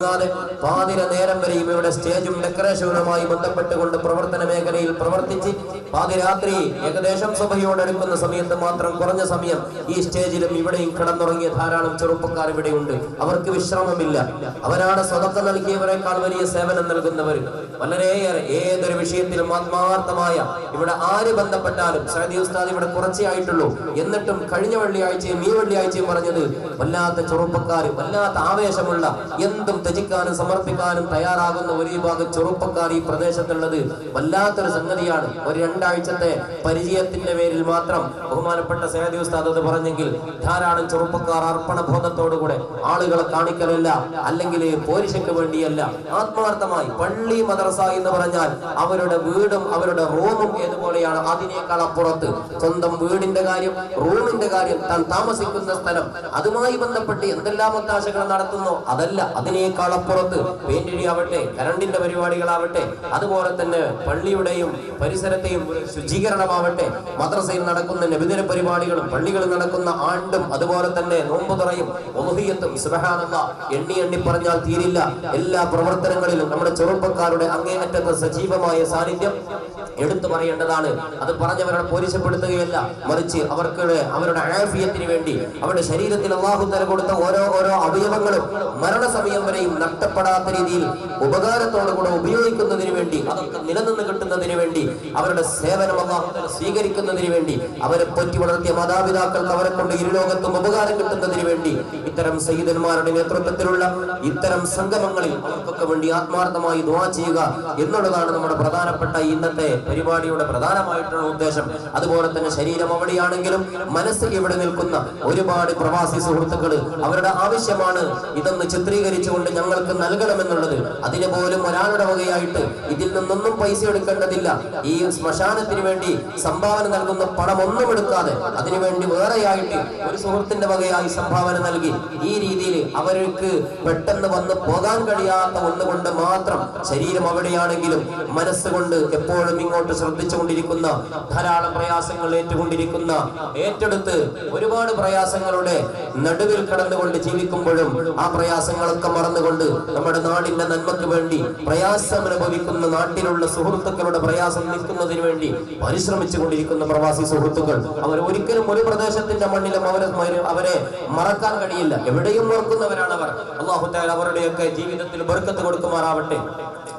പാതിര നേരം വരെയും ഇവിടെ സ്റ്റേജും ഡെക്കറേഷനുമായി ബന്ധപ്പെട്ടുകൊണ്ട് പ്രവർത്തന മേഖലയിൽ പ്രവർത്തിച്ച് പാതിരാത്രി ഏകദേശം സുബഹിയോടടുക്കുന്ന സമയത്ത് മാത്രം കുറഞ്ഞ സമയം ഈ സ്റ്റേജിലും ഇവിടെയും കിടന്നുറങ്ങിയ ധാരാളം ചെറുപ്പക്കാർ ഇവിടെയുണ്ട്. അവർക്ക് വിശ്രമമില്ല. അവരാണ് സ്വതക്ക നൽകിയവരെക്കാൾ വലിയ സേവനം നൽകുന്നവർ. വളരെയേറെ ഏതൊരു വിഷയത്തിലും ആത്മാർത്ഥമായ ഇവിടെ ആര് ബന്ധപ്പെട്ടാലും സഅദി ഉസ്താദ് ഇവിടെ കുറച്ചേ ആയിട്ടുള്ളൂ, എന്നിട്ടും കഴിഞ്ഞ വെള്ളിയാഴ്ചയും ഈ വെള്ളിയാഴ്ചയും പറഞ്ഞത് വല്ലാത്ത ചെറുപ്പക്കാർ, വല്ലാത്ത ആവേശമുള്ള, എന്തും ത്യജിക്കാനും സമർപ്പിക്കാനും തയ്യാറാകുന്ന ഒരു വിഭാഗം ചെറുപ്പക്കാർ ഈ പ്രദേശത്തുള്ളത് വല്ലാത്തൊരു സംഗതിയാണ്. ഒരു രണ്ടാഴ്ചത്തെ പരിചയത്തിന്റെ പേരിൽ മാത്രം ബഹുമാനപ്പെട്ട സഅദി ഉസ്താദ് അത് പറഞ്ഞെങ്കിൽ ധാരാളം ചെറുപ്പക്കാർ അർപ്പണബോധത്തോടുകൂടെ ആളുകളെ കാണിക്കലല്ല, അല്ലെങ്കിൽ പോരിശയ്ക്ക് വേണ്ടിയല്ല, ആത്മാർത്ഥമായി പള്ളി മദ്രസ എന്ന് പറഞ്ഞാൽ അവരുടെ വീടും അവരുടെ റൂമും ഏതുപോലെയാണ്, അതിനേക്കാൾ അപ്പുറത്ത് സ്വന്തം വീടിന്റെ കാര്യം, റൂമിന്റെ കാര്യം, താൻ താമസിക്കുന്ന സ്ഥലം, അതുമായി ബന്ധപ്പെട്ട് എന്തെല്ലാം ഒത്താശകൾ നടത്തുന്നോ അതല്ല, അതിനേക്കാൾ അപ്പുറത്ത് പെയിന്റിടി ആവട്ടെ, കരണ്ടിന്റെ പരിപാടികളാവട്ടെ, അതുപോലെ തന്നെ പള്ളിയുടെയും പരിസരത്തെയും ശുചീകരണമാവട്ടെ, മദ്രസയിൽ നടക്കുന്ന നബിദിന പരിപാടികളും പള്ളികളിൽ നടക്കുന്ന ആണ്ടും അതുപോലെ തന്നെ നോമ്പുതുറയും ഉളുഹിയ്യത്തും സുബ്ഹാനല്ലാഹ് എണ്ണി എണ്ണി പറഞ്ഞാൽ തീരില്ല. എല്ലാ പ്രവർത്തനങ്ങളിലും നമ്മുടെ ചെറുപ്പക്കാരുടെ അങ്ങേയറ്റത്തെ സജീവമായ സാന്നിധ്യം എടുത്തു പറയേണ്ടതാണ്. അത് പറഞ്ഞവരെ പോരിശപ്പെടുത്തുകയല്ല, മറിച്ച് അവരുടെ ആഫിയത്തിന് വേണ്ടി അവരുടെ ശരീരത്തിൽ അല്ലാഹു തആല കൊടുത്ത ഓരോ അവയവങ്ങളും മരണസമയം വരെയും നഷ്ടപ്പെടാത്ത രീതിയിൽ ഉപകാരത്തോടുകൂടെ ഉപയോഗിക്കുന്നതിന് വേണ്ടി, അതൊക്കെ നിലനിന്ന് കിട്ടുന്നതിന് വേണ്ടി, അവരുടെ സേവനം അല്ലാഹു തആല സ്വീകരിക്കുന്നതിന് വേണ്ടി, അവരെ പറ്റി വളർത്തിയ മാതാപിതാക്കൾക്ക് അവരെ കൊണ്ട് ഇരുലോകത്തും ഉപകാരം കിട്ടുന്നതിന് വേണ്ടി ഇത്തരം സയ്യിദന്മാരുടെ നേതൃത്വത്തിലുള്ള ഇത്തരം സംഗമങ്ങളിൽ അവർക്കൊക്കെ വേണ്ടി ആത്മാർത്ഥമായി ദുആ ചെയ്യുക എന്നുള്ളതാണ് നമ്മുടെ പ്രധാനപ്പെട്ട ഇന്നത്തെ പരിപാടിയുടെ പ്രധാനമായിട്ടുള്ള ഉദ്ദേശം. അതുപോലെ തന്നെ ശരീരം അവിടെയാണെങ്കിലും മനസ്സിൽ ഇവിടെ നിൽക്കുന്ന ഒരുപാട് പ്രവാസി സുഹൃത്തുക്കൾ അവരുടെ ആവശ്യമാണ് ഇതൊന്ന് ചിത്രീകരിച്ചുകൊണ്ട് ഞങ്ങൾക്ക് നൽകണമെന്നുള്ളത്. അതിന് പോലും ഒരാളുടെ വകയായിട്ട് ഇതിൽ നിന്നൊന്നും പൈസ എടുക്കേണ്ടതില്ല. ഈ ശ്മശാനത്തിന് വേണ്ടി സംഭാവന നൽകുന്ന പണം ഒന്നും എടുക്കാതെ അതിനുവേണ്ടി വേറെയായിട്ട് ഒരു സുഹൃത്തിന്റെ വകയായി സംഭാവന നൽകി ഈ രീതിയിൽ അവർക്ക് പെട്ടെന്ന് വന്ന് പോകാൻ കഴിയാത്ത ഒന്നുകൊണ്ട് മാത്രം ശരീരം അവിടെയാണെങ്കിലും മനസ്സുകൊണ്ട് എപ്പോഴും ഇങ്ങോട്ട് ശ്രദ്ധിച്ചുകൊണ്ടിരിക്കുന്ന, ധാരാളം പ്രയാസങ്ങൾ ഏറ്റെടുത്ത് ഒരുപാട് പ്രയാസങ്ങളുടെ നടുവിൽ കടന്നുകൊണ്ട് ജീവിക്കുമ്പോഴും ആ പ്രയാസങ്ങളൊക്കെ മറന്നുകൊണ്ട് നമ്മുടെ നാടിന്റെ നന്മക്ക് വേണ്ടി പ്രയാസം അനുഭവിക്കുന്ന നാട്ടിലുള്ള സുഹൃത്തുക്കളുടെ പ്രയാസം നീക്കുന്നതിന് വേണ്ടി പരിശ്രമിച്ചു കൊണ്ടിരിക്കുന്ന പ്രവാസി സുഹൃത്തുക്കൾ, അവർ ഒരിക്കലും ഒരു പ്രദേശത്തിന്റെ മണ്ണിലും അവരെ മറക്കാൻ കഴിയില്ല. എവിടെയും ഓർക്കുന്നവരാണ് അവർ. അല്ലാഹു തആല അവരുടെയൊക്കെ ജീവിതത്തിൽ ബർക്കത്ത് കൊടുക്കുമാറാവട്ടെ.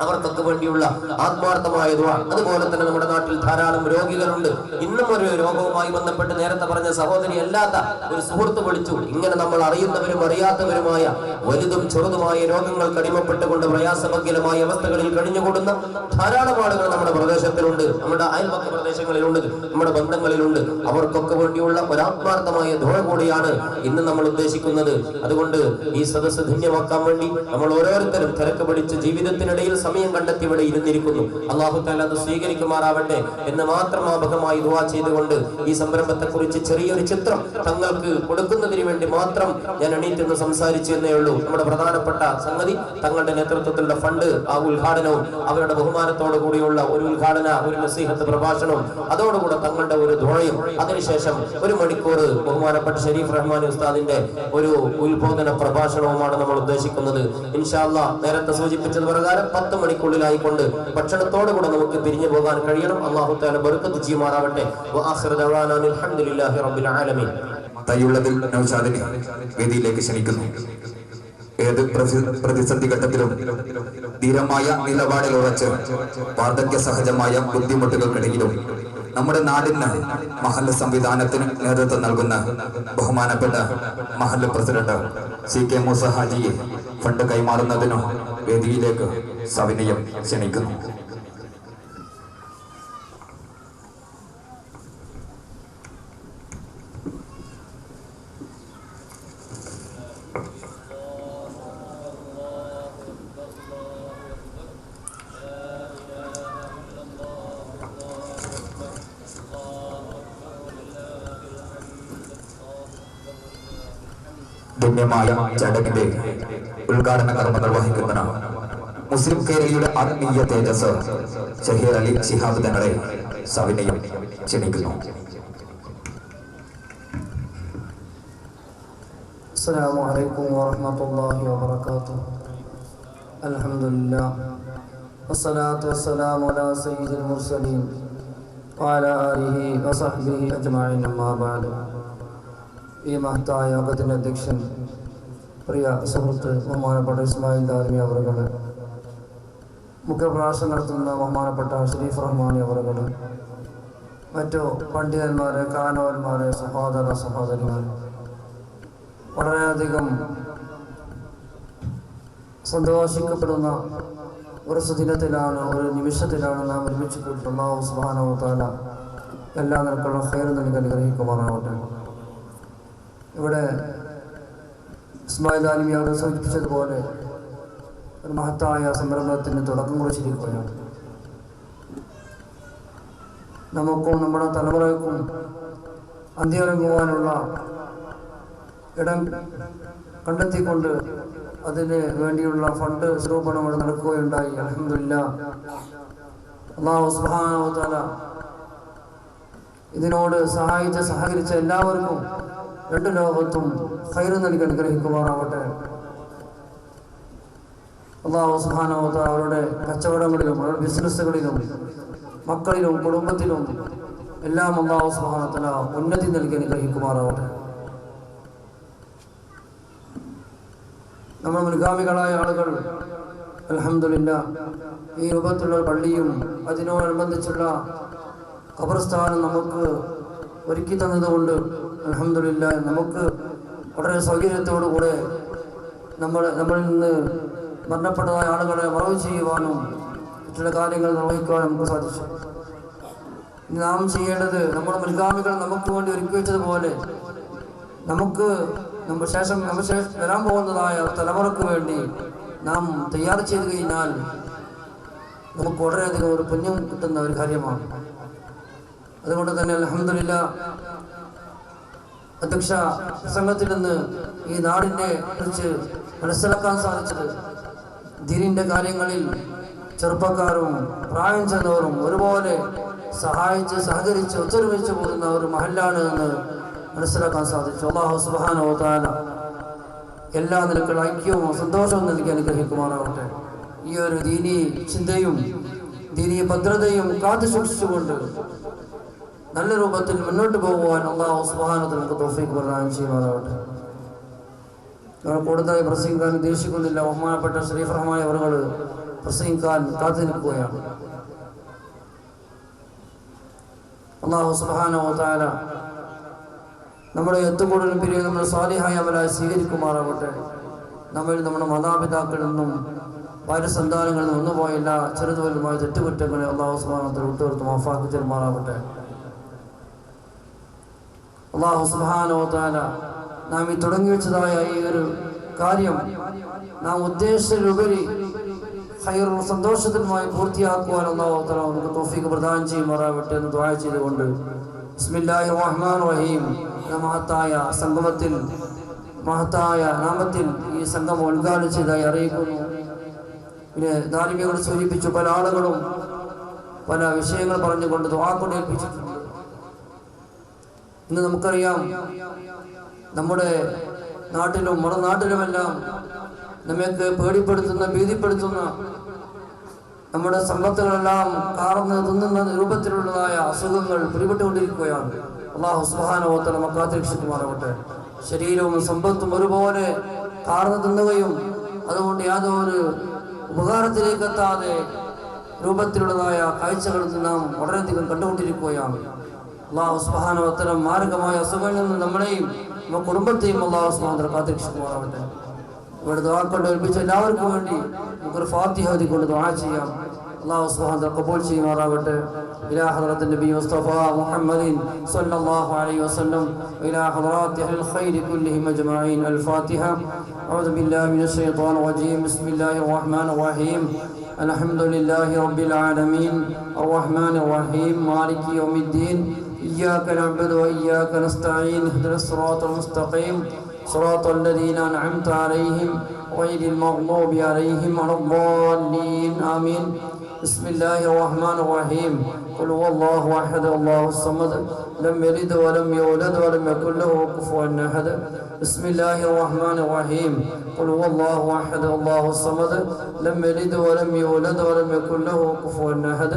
അവർക്കൊക്കെ വേണ്ടിയുള്ള ആത്മാർത്ഥമായ ദുആ. അതുപോലെ തന്നെ നമ്മുടെ നാട്ടിൽ ധാരാളം രോഗികളുണ്ട്. ഇന്നും ഒരു രോഗവുമായി ബന്ധപ്പെട്ട് നേരത്തെ പറഞ്ഞ സഹോദരി അല്ലാത്ത ഒരു സുഹൃത്ത് വിളിച്ചു. ഇങ്ങനെ നമ്മൾ അറിയുന്നവരും അറിയാത്തവരുമായ വലുതും ചെറുതുമായ രോഗങ്ങൾക്ക് അടിമപ്പെട്ടുകൊണ്ട് പ്രയാസഭഗ്യമായ അവസ്ഥകളിൽ കഴിഞ്ഞുകൂടുന്ന ധാരാളം ആളുകൾ നമ്മുടെ പ്രദേശത്തിലുണ്ട്, നമ്മുടെ അയൽപക്ക പ്രദേശങ്ങളിലുണ്ട്, നമ്മുടെ ബന്ധങ്ങളിലുണ്ട്. അവർക്കൊക്കെ വേണ്ടിയുള്ള ഒരാത്മാർത്ഥമായ ദുആ കൂടിയാണ് ഇന്ന് നമ്മൾ ഉദ്ദേശിക്കുന്നത്. അതുകൊണ്ട് ഈ സദസ്സ് ധന്യമാക്കാൻ വേണ്ടി നമ്മൾ ഓരോരുത്തരും തിരക്ക് പിടിച്ച് ജീവിതത്തിനിടയിൽ സമയം കണ്ടെത്തി ഇവിടെ ഇരുന്നിരിക്കുന്നു. അല്ലാഹു തആല അത് സ്വീകരിക്കുമാറാവട്ടെ എന്ന് മാത്രം ആഭകമായി ദുആ ചെയ്തുകൊണ്ട് ഈ സംരംഭത്തെ കുറിച്ച് ചെറിയൊരു ചിത്രം തങ്ങൾക്ക് കൊടുക്കുന്നതിന് വേണ്ടി മാത്രം ഞാൻ എണീറ്റെന്ന് സംസാരിച്ചു എന്നേ ഉള്ളൂ. നമ്മുടെ പ്രധാനപ്പെട്ട സംഗതി തങ്ങളുടെ നേതൃത്വത്തിലുള്ള ഫണ്ട്, ആ ഉദ്ഘാടനവും അവരുടെ ബഹുമാനത്തോടു കൂടിയുള്ള ഒരു ഒരു നസീഹത്ത് പ്രഭാഷണവും അതോടുകൂടെ തങ്ങളുടെ ഒരു ദുആയും അതിനുശേഷം 1 മണിക്കൂർ ബഹുമാനപ്പെട്ട ഷരീഫ് റഹ്മാനി ഉസ്താദിന്റെ ഒരു ഉത്ബോധന പ്രഭാഷണവുമാണ് നമ്മൾ ഉദ്ദേശിക്കുന്നത്. ഇൻഷാ അല്ലാഹ് നേരത്തെ സൂചിപ്പിച്ചത് പ്രകാരം 10 മണിക്കുള്ളിലായിക്കൊണ്ട് ഭക്ഷണത്തോടുകൂടെ നമുക്ക് പിരിഞ്ഞു പോകാൻ കഴിയണം. അല്ലാഹു തആല ബർക്കത്ത് ചെയ്യുമാറാവട്ടെ. വആഖിറു ദഅവാനാ അൽഹംദുലില്ലാഹി റബ്ബിൽ ആലമീൻ. തയ്യുള്ളതിൽ നൗഷാദിനെ വേദിയിലേക്ക് ക്ഷണിക്കുന്നു. ഏത് പ്രതിസന്ധി ഘട്ടത്തിലും ധീരമായ നിലപാടിൽ ഉറച്ച് വാർദ്ധക്യ സഹജമായ ബുദ്ധിമുട്ടുകൾക്കിടയിലും നമ്മുടെ നാടിന് മഹല്ല് സംവിധാനത്തിന് നേതൃത്വം നൽകുന്ന ബഹുമാനപ്പെട്ട മഹല്ല് പ്രസിഡന്റ് CK മൂസ ഹാജിയെ ഫണ്ട് കൈമാറുന്നതിനു വേദിയിലേക്ക് സവിനയം ക്ഷണിക്കുന്നു. ധന്യമായ ചടങ്ങിന്റെ ഉദ്ഘാടന കർമ്മം നിർവഹിക്കുന്ന മുസ്ലിം കേരളയുടെ ആത്മീയ തേജസ് ഷഹീർ അലി ശിഹാബ് തങ്ങളെ സവിനയം ക്ഷണിക്കുന്നു. السلام عليكم ورحمة الله وبركاته. അൽഹംദുലില്ലാ വസ്സലാത്തു വസ്സലാമു അലാ സയ്യിദിൽ മുർസലീൻ വഅലാ ആലിഹി വസഹ്ബിഹി അജ്മഈൻ അമ്മാ ബഅദ്. ഈ മഹത്തായ യോഗത്തിൻ്റെ അധ്യക്ഷൻ പ്രിയ സുഹൃത്ത് ബഹുമാനപ്പെട്ട ഇസ്മായിൽ ദാരിമി അവറുകൾ, മുഖ്യപ്രഭാഷണം നടത്തുന്ന ബഹുമാനപ്പെട്ട ഷരീഫ് റഹ്മാനി അവറുകൾ, മറ്റു പണ്ഡിതന്മാരെ, കാരണവന്മാരെ, സഹോദര സഹോദരിമാർ, വളരെയധികം സന്തോഷിക്കപ്പെടുന്ന ഒരു സുദിനത്തിലാണ്, ഒരു നിമിഷത്തിലാണ് നാം ഒരുമിച്ച് കൂട്ടുന്നത്. അല്ലാഹു സുബ്ഹാനഹു വ തആല എല്ലാ നിലക്കുള്ള ഖൈർ നൽകി അനുഗ്രഹിക്കുമാറാവട്ടെ. ഇവിടെ ഇസ്മായിൽ ദാരിമി അവിടെ സൂചിപ്പിച്ചതുപോലെ ഒരു മഹത്തായ സംരംഭത്തിന് തുടക്കം കുറിച്ചിരിക്കുകയാണ്. നമുക്കും നമ്മുടെ തലമുറയ്ക്കും അന്ത്യമിറങ്ങുവാനുള്ള ഇടം കണ്ടെത്തിക്കൊണ്ട് അതിന് വേണ്ടിയുള്ള ഫണ്ട് സ്വരൂപണം ഇവിടെ നടക്കുകയുണ്ടായി. അൽഹംദുലില്ലാ, അല്ലാഹു സുബ്ഹാനഹു വ തആല ഇതിനോട് സഹകരിച്ച എല്ലാവർക്കും രണ്ട് ലോകത്തും ഖൈർ നൽകി അനുഗ്രഹിക്കുമാറാവട്ടെ. അല്ലാഹു സുബ്ഹാനഹു വ തആല അവരുടെ കച്ചവടങ്ങളിലും അവരുടെ ബിസിനസ്സുകളിലും മക്കളിലും കുടുംബത്തിലും എല്ലാം അല്ലാഹു സുബ്ഹാനഹു വ തആല ഉന്നതി നൽകി അനുഗ്രഹിക്കുമാറാവട്ടെ. നമ്മൾ മുൻഗാമികളായ ആളുകൾ അൽഹംദുലില്ലാ ഈ രൂപത്തിലുള്ള പള്ളിയും അതിനോടനുബന്ധിച്ചുള്ള ഖബർസ്ഥാനം നമുക്ക് ഒരുക്കി തന്നതുകൊണ്ട് അൽഹംദുലില്ലാ നമുക്ക് വളരെ സൗകര്യത്തോടുകൂടെ നമ്മളിൽ നിന്ന് മരണപ്പെട്ടതായ ആളുകളെ മറവ് ചെയ്യുവാനും മറ്റുള്ള കാര്യങ്ങൾ നിർവഹിക്കുവാനും നമുക്ക് സാധിച്ചു. നാം ചെയ്യേണ്ടത് നമ്മുടെ മുൻഗാമികൾ നമുക്ക് വേണ്ടി ഒരുക്കി വെച്ചതുപോലെ നമുക്ക് ശേഷം വരാൻ പോകുന്നതായ തലമുറക്ക് വേണ്ടി നാം തയ്യാർ ചെയ്ത് കഴിഞ്ഞാൽ നമുക്ക് വളരെയധികം ഒരു പുണ്യം കിട്ടുന്ന ഒരു കാര്യമാണ്. അതുകൊണ്ട് തന്നെ അൽഹംദുലില്ലാ അധ്യക്ഷ പ്രസംഗത്തിൽ നിന്ന് ഈ നാടിനെ കുറിച്ച് മനസ്സിലാക്കാൻ സാധിച്ചത് ദീനിന്റെ കാര്യങ്ങളിൽ ചെറുപ്പക്കാരും പ്രായം ചെന്നവരും ഒരുപോലെ സഹായിച്ച് സഹകരിച്ച് ഒത്തൊരുമിച്ച് പോകുന്ന ഒരു മഹല്ലാണ് എന്ന് മനസ്സിലാക്കാൻ സാധിച്ചു. അല്ലാഹു സുബ്ഹാനഹു വ തആല എല്ലാ നിലക്കുള്ള ഐക്യവും സന്തോഷവും നൽകി അനുഗ്രഹിക്കുമാറാവട്ടെ. ഈ ഒരു ദീനി ചിന്തയും ദീനി ഭദ്രതയും കാത്തു സൂക്ഷിച്ചുകൊണ്ട് നല്ല രൂപത്തിൽ മുന്നോട്ട് പോകുവാൻ അല്ലാഹു സുബ്ഹാനഹു വ തആല നമുക്ക് തൗഫീഖ് പ്രദാനം ചെയ്യുമാറാവട്ടെ. നമ്മൾ കൂടുതലായി പ്രസംഗിക്കാൻ ഉദ്ദേശിക്കുന്നില്ല. ബഹുമാനപ്പെട്ട ഷരീഫ് റഹ്മാനി അവറുകൾ പ്രസംഗിക്കാൻ കാത്തു നിൽക്കുകയാണ്. അല്ലാഹു സുബ്ഹാനഹു വ തആല നമ്മുടെ എത്തുകൂടലും പിരിയും നമ്മുടെ സ്വാലിഹായ അമലായി സ്വീകരിക്കുമാറാവട്ടെ. നമ്മുടെ മാതാപിതാക്കളിൽ നിന്നും ഭാര്യ സന്താനങ്ങളിൽ നിന്നും ഒന്നുപോയ എല്ലാ ചെറുതുവലുമായ തെറ്റുകുറ്റങ്ങളെ അല്ലാഹു സുബ്ഹാനഹു വ തആല വിട്ടുകൊടുത്ത് മാഫാക്കി തരുമാറാവട്ടെ. അല്ലാഹു സുബ്ഹാനഹു വ തആല നാം ഈ തുടങ്ങി വെച്ചതായ ഈ ഒരു കാര്യം നാം ഉദ്ദേശത്തിലുപരി ഖൈറും സന്തോഷത്തിനുമായി പൂർത്തിയാക്കുവാൻ അല്ലാഹു തആല നമുക്ക് തൗഫീഖ് പ്രദാനം ചെയ്യുമാറാവട്ടെ എന്ന് ദുആ ചെയ്തുകൊണ്ട് ബിസ്മില്ലാഹിർ റഹ്മാനിർ റഹീം. മഹത്തായ സംഗമത്തിൽ മഹത്തായ നാമത്തിൽ ഈ സംഗമം ഉദ്ഘാടനം ചെയ്തതായി അറിയിക്കുന്നു. പിന്നെ ദാരിമിയോട് സൂചിപ്പിച്ചു, പല ആളുകളും പല വിഷയങ്ങൾ പറഞ്ഞുകൊണ്ട് ദുആ കൊണ്ട് ഏൽപ്പിച്ചിട്ടുണ്ട്. ഇന്ന് നമുക്കറിയാം, നമ്മുടെ നാട്ടിലും മറുനാട്ടിലുമെല്ലാം നമ്മൾക്ക് പേടിപ്പെടുത്തുന്ന ഭീതിപ്പെടുത്തുന്ന നമ്മുടെ സമ്പത്തുകളെല്ലാം കാർന്ന് തിന്നുന്ന രൂപത്തിലുള്ളതായ അസുഖങ്ങൾ പിടിപെട്ടുകൊണ്ടിരിക്കുകയാണ്. അല്ലാഹു സുബ്ഹാനഹു വ തആല നമ്മെ കാത്തുരക്ഷിക്കുമാറാവട്ടെ. ശരീരവും സമ്പത്തും ഒരുപോലെ കാർന്ന് തിന്നുകയും അതുകൊണ്ട് യാതൊരു ഉപകാരത്തിലേക്ക് എത്താതെ രൂപത്തിലുള്ളതായ കാഴ്ചകൾ നാം വളരെയധികം കണ്ടുകൊണ്ടിരിക്കുകയാണ്. അല്ലാഹു സുബ്ഹാനഹു വ തആല മാരകമായ അസുഖങ്ങളിൽ നിന്ന് നമ്മളെയും നമ്മുടെ കുടുംബത്തെയും അല്ലാഹു സുബ്ഹാനഹു വ തആല കാത്തുരക്ഷിക്കുമാറാവട്ടെ. ഇവിടെ ദുആ കൊണ്ട് ഏൽപ്പിച്ച എല്ലാവർക്കും വേണ്ടി നമുക്കൊരു ഫാത്തിഹ ഓതിക്കൊണ്ട് ദുആ ചെയ്യാം. അല്ലാഹു സുബ്ഹാനഹു വ തആല ഖബൂൽ ചെയ്യുമാറാവട്ടെ. ഇലാ ഹദ്റത്തിൻ നബി മുസ്തഫ മുഹമ്മദിൻ സ്വല്ലല്ലാഹു അലൈഹി വസല്ലം ഇലാ ഹദ്റാത്തി അൽ ഖൈർ കുല്ലിഹിം അജ്മഈൻ. അൽ ഫാത്തിഹ. അഊദു ബില്ലാഹി മിനശ് ശൈത്വാനിർ റജീം. ബിസ്മില്ലാഹിർ റഹ്മാനിർ റഹീം. അൽഹംദുലില്ലാഹി റബ്ബിൽ ആലമീൻ അർറഹ്മാനിർ റഹീം മാലികി യൗമിദ്ദീൻ. ഇയ്യാക നഅ്ബുദു വ ഇയ്യാക നസ്തഈൻ. ഇഹ്ദിനസ് സിറാത്തൽ മുസ്തഖീം صراط الذين أنعمت عليهم غير المغضوب عليهم ولا الضالين آمين. بسم الله الرحمن الرحيم. قل هو الله أحد الله الصمد لم يلد ولم يولد ولم يكن له كفوا أحد. بسم الله الرحمن الرحيم قل هو الله أحد الله الصمد لم يلد ولم يولد ولم يكن له كفوا أحد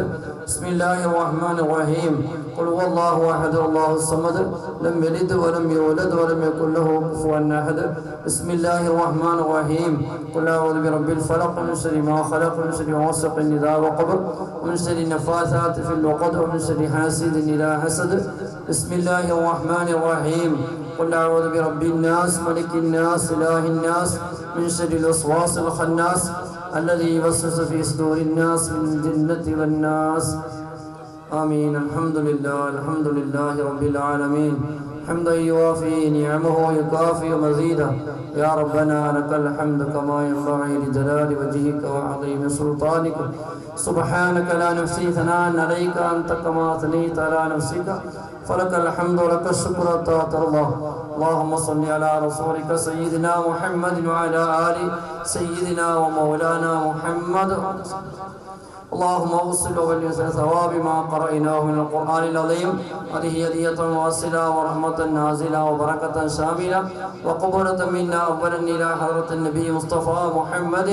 بسم الله الرحمن الرحيم قل هو الله أحد الله الصمد لم يلد ولم يولد ولم يكن له كفوا أحد بسم الله الرحمن الرحيم قل أعوذ برب الفلق من شر ما خلق من شر غاسق إذا وقب ومن شر النفاثات في العقد ومن شر حاسد إذا حسد بسم الله الرحمن الرحيم قل أعوذ برب الناس ملك الناس إله الناس من شر الوسواس الخناس الذي يوسوس في صدور الناس من الجنة والناس آمين. الحمد لله رب العالمين حمدا يوافي نعمه ويكافئ مزيدا. يا ربنا لك الحمد كما ينبغي لجلال وجهك وعظيم سلطانك. سبحانك لا نحصي ثناء عليك أنت كما أثنيت على نفسك فلك الحمد ولك الشكر حتى ترضى. اللهم صل على رسولك سيدنا محمد وعلى آل سيدنا ومولانا محمد. اللهم اغسل وبلغنا ثواب ما قرأناه من القرآن العظيم هذه هدية واصلة ورحمة نازلة وبركة شاملة وقبولة منا أولا إلى حضرة النبي مصطفى محمد